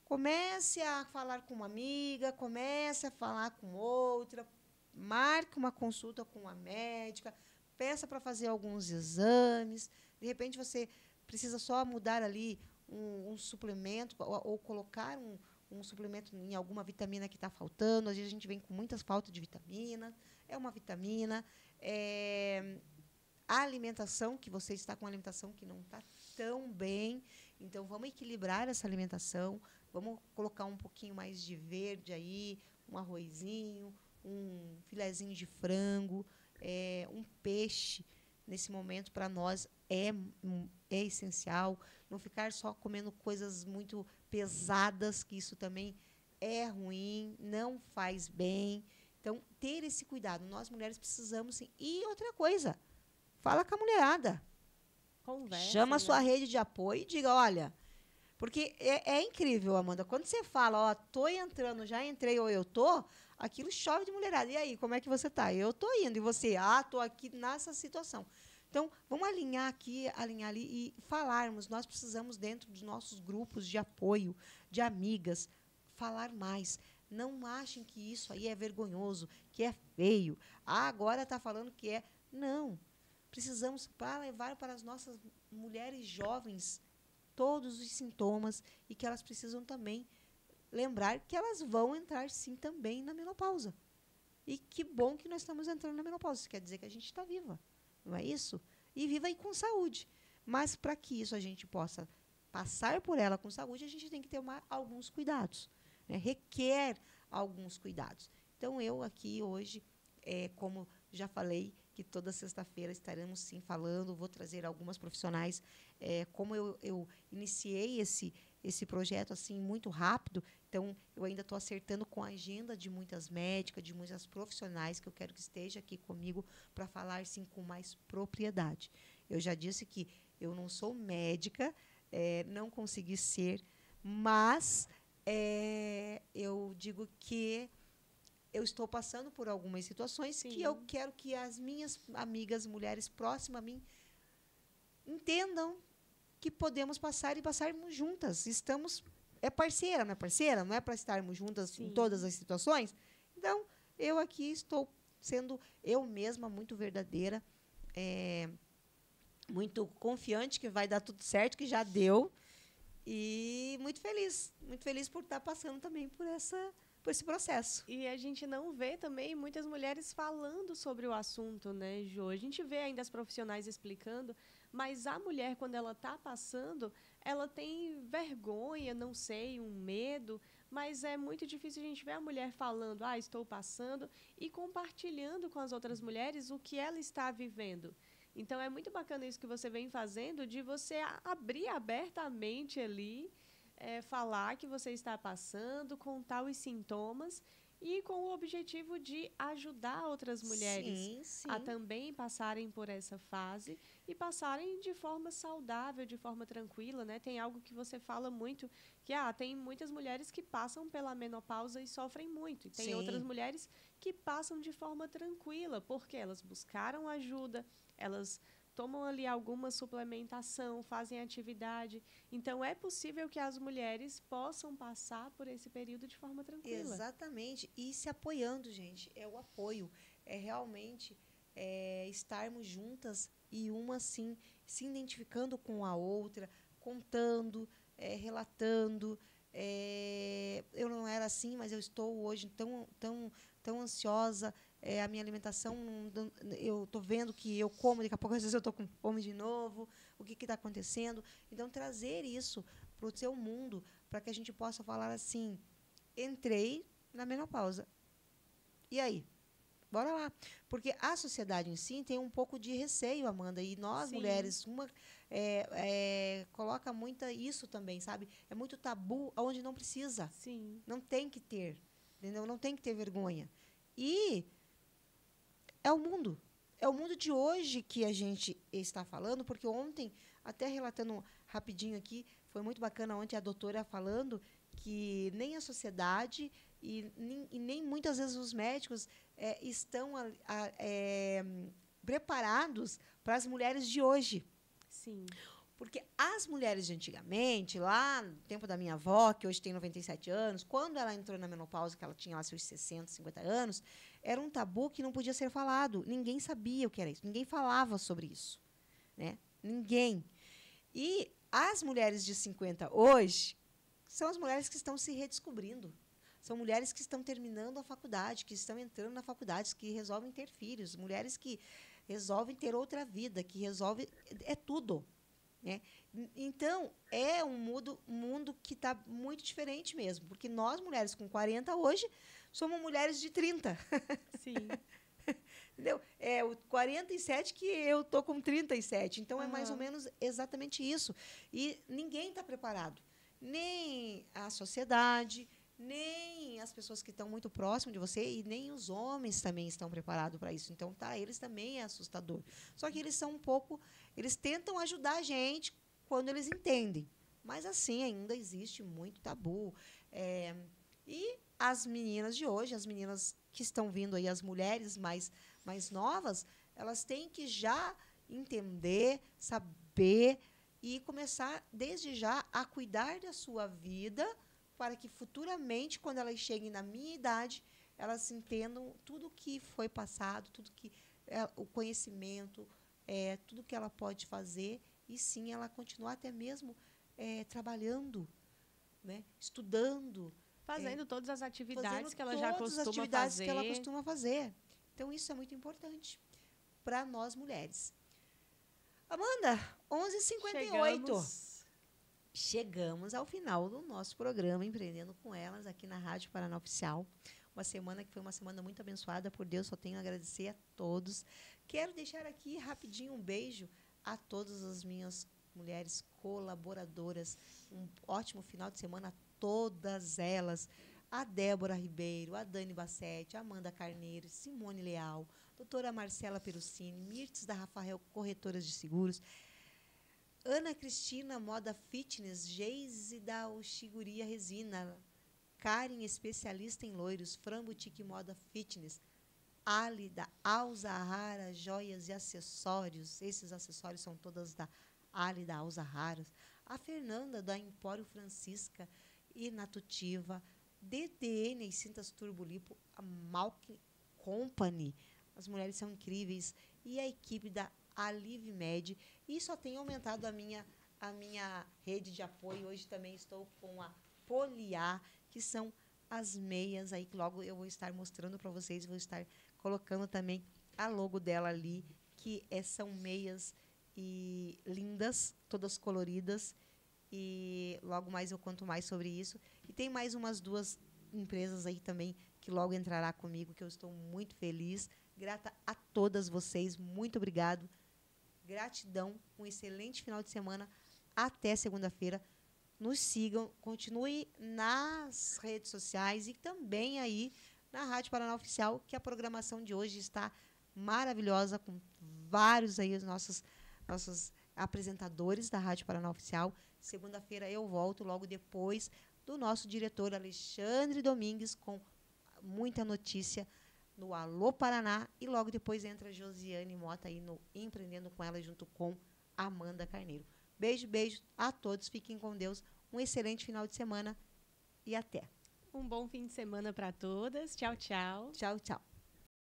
comece a falar com uma amiga, comece a falar com outra, marque uma consulta com uma médica, peça para fazer alguns exames. De repente, você precisa só mudar ali um suplemento ou colocar um suplemento em alguma vitamina que está faltando. Às vezes, a gente vem com muitas faltas de vitamina. É uma vitamina. A alimentação, que você está com uma alimentação que não está tão bem. Então, vamos equilibrar essa alimentação. Vamos colocar um pouquinho mais de verde aí, um arrozinho, um filezinho de frango, um peixe. Nesse momento, para nós, é essencial. Não ficar só comendo coisas muito pesadas, que isso também é ruim, não faz bem. Então, ter esse cuidado. Nós, mulheres, precisamos, sim. E outra coisa, fala com a mulherada.
Conversa,
chama a sua rede de apoio e diga, olha... Porque é incrível, Amanda. Quando você fala, tô entrando, já entrei ou eu tô, aquilo chove de mulherada. E aí, como é que você tá? Eu tô indo. E você, tô aqui nessa situação. Então, vamos alinhar aqui, alinhar ali e falarmos. Nós precisamos, dentro dos nossos grupos de apoio, de amigas, falar mais. Não achem que isso aí é vergonhoso, que é feio. Agora está falando que é... Não. Precisamos levar para as nossas mulheres jovens todos os sintomas e que elas precisam também lembrar que elas vão entrar, sim, também na menopausa. E que bom que nós estamos entrando na menopausa. Isso quer dizer que a gente está viva, não é isso? E viva aí com saúde. Mas, para que isso a gente possa passar por ela com saúde, a gente tem que ter alguns cuidados. Né? Requer alguns cuidados. Então, eu aqui hoje, como já falei, que toda sexta-feira estaremos, sim, falando, vou trazer algumas profissionais. Como eu iniciei esse projeto assim muito rápido, então eu ainda estou acertando com a agenda de muitas médicas, de muitas profissionais que eu quero que esteja aqui comigo para falar, sim, com mais propriedade. Eu já disse que eu não sou médica, não consegui ser, mas eu digo que eu estou passando por algumas situações, sim, que eu quero que as minhas amigas, mulheres próximas a mim, entendam que podemos passar e passarmos juntas. Estamos... É parceira, não é parceira? Não é para estarmos juntas, sim, em todas as situações? Então, eu aqui estou sendo eu mesma muito verdadeira, muito confiante que vai dar tudo certo, que já deu, e muito feliz por estar passando também por esse processo.
E a gente não vê também muitas mulheres falando sobre o assunto, né, Jo? A gente vê ainda as profissionais explicando, mas a mulher, quando ela está passando, ela tem vergonha, não sei, um medo, mas é muito difícil a gente ver a mulher falando, estou passando, e compartilhando com as outras mulheres o que ela está vivendo. Então, é muito bacana isso que você vem fazendo, de você abrir abertamente ali, falar que você está passando, contar os sintomas, e com o objetivo de ajudar outras mulheres a também passarem por essa fase e passarem de forma saudável, de forma tranquila, né? Tem algo que você fala muito, que tem muitas mulheres que passam pela menopausa e sofrem muito. E tem outras mulheres que passam de forma tranquila, porque elas buscaram ajuda, elas tomam ali alguma suplementação, fazem atividade. Então, é possível que as mulheres possam passar por esse período de forma tranquila.
Exatamente. E se apoiando, gente. É o apoio. É realmente estarmos juntas e uma, assim, se identificando com a outra, contando, relatando. Eu não era assim, mas eu estou hoje tão ansiosa. A minha alimentação, eu estou vendo que eu como, daqui a pouco às vezes eu estou com fome de novo, o que está acontecendo? Então, trazer isso para o seu mundo, para que a gente possa falar assim, entrei na menopausa. E aí? Bora lá. Porque a sociedade em si tem um pouco de receio, Amanda, e nós, mulheres, coloca muito isso também, sabe? É muito tabu, onde não precisa.
Sim.
Não tem que ter, entendeu? Não tem que ter vergonha. E é o mundo de hoje que a gente está falando, porque ontem, até relatando rapidinho aqui, foi muito bacana ontem a doutora falando que nem a sociedade e nem muitas vezes os médicos estão preparados para as mulheres de hoje.
Sim.
Porque as mulheres de antigamente, lá no tempo da minha avó, que hoje tem 97 anos, quando ela entrou na menopausa, que ela tinha lá seus 60, 50 anos, era um tabu que não podia ser falado. Ninguém sabia o que era isso. Ninguém falava sobre isso. Né? Ninguém. E as mulheres de 50 hoje são as mulheres que estão se redescobrindo. São mulheres que estão terminando a faculdade, que estão entrando na faculdade, que resolvem ter filhos, mulheres que resolvem ter outra vida, que resolvem... É tudo. Né? Então, é um mundo que está muito diferente mesmo, porque nós, mulheres com 40 hoje, somos mulheres de 30.
Sim.
Entendeu? É o 47 que eu estou com 37. Então, é mais ou menos exatamente isso. E ninguém está preparado. Nem a sociedade, nem as pessoas que estão muito próximas de você, e nem os homens também estão preparados para isso. Então, eles também é assustador. Só que eles são eles tentam ajudar a gente quando eles entendem. Mas, assim, ainda existe muito tabu. E as meninas de hoje, as meninas que estão vindo aí, as mulheres mais novas, elas têm que já entender, saber e começar, desde já, a cuidar da sua vida, para que futuramente, quando elas cheguem na minha idade, elas entendam tudo que foi passado, tudo que o conhecimento, tudo que ela pode fazer, e sim ela continuar até mesmo trabalhando, né, estudando,
fazendo todas as atividades que ela
já costuma fazer. Então, isso é muito importante para nós mulheres. Amanda, 11h58. Chegamos ao final do nosso programa Empreendendo com Elas, aqui na Rádio Paraná Oficial. Uma semana que foi uma semana muito abençoada por Deus, só tenho a agradecer a todos. Quero deixar aqui rapidinho um beijo a todas as minhas mulheres colaboradoras. Um ótimo final de semana a todas elas. A Débora Ribeiro, a Dani Bassetti, a Amanda Carneiro, Simone Leal, doutora Marcela Perucini, Mirtes da Rafael Corretoras de Seguros, Ana Cristina Moda Fitness, Geise da Oxiguria Resina, Karen, especialista em loiros, Fran Boutique Moda Fitness, Ali da Alzahara Joias e Acessórios, esses acessórios são todas da Ali da Alzahara, a Fernanda da Empório Francisca e Natutiva, DDN e Cintas Turbolipo, a Malk Company, as mulheres são incríveis, e a equipe da Alive Med, e só tem aumentado a minha rede de apoio. Hoje também estou com a Poliar, que são as meias aí, que logo eu vou estar mostrando para vocês, vou estar colocando também a logo dela ali, que são meias e lindas, todas coloridas, E logo mais eu conto mais sobre isso. E tem mais umas 2 empresas aí também que logo entrará comigo, que eu estou muito feliz. Grata a todas vocês. Muito obrigado. Gratidão. Um excelente final de semana. Até segunda-feira. Nos sigam. Continue nas redes sociais e também aí na Rádio Paraná Oficial, que a programação de hoje está maravilhosa, com vários aí os nossos apresentadores da Rádio Paraná Oficial. Segunda-feira eu volto logo depois do nosso diretor Alexandre Domingues com muita notícia no Alô Paraná e logo depois entra Josiane Mota aí no Empreendendo com Ela junto com Amanda Carneiro. Beijo, beijo a todos, fiquem com Deus, um excelente final de semana e até.
Um bom fim de semana para todas. Tchau, tchau.
Tchau, tchau.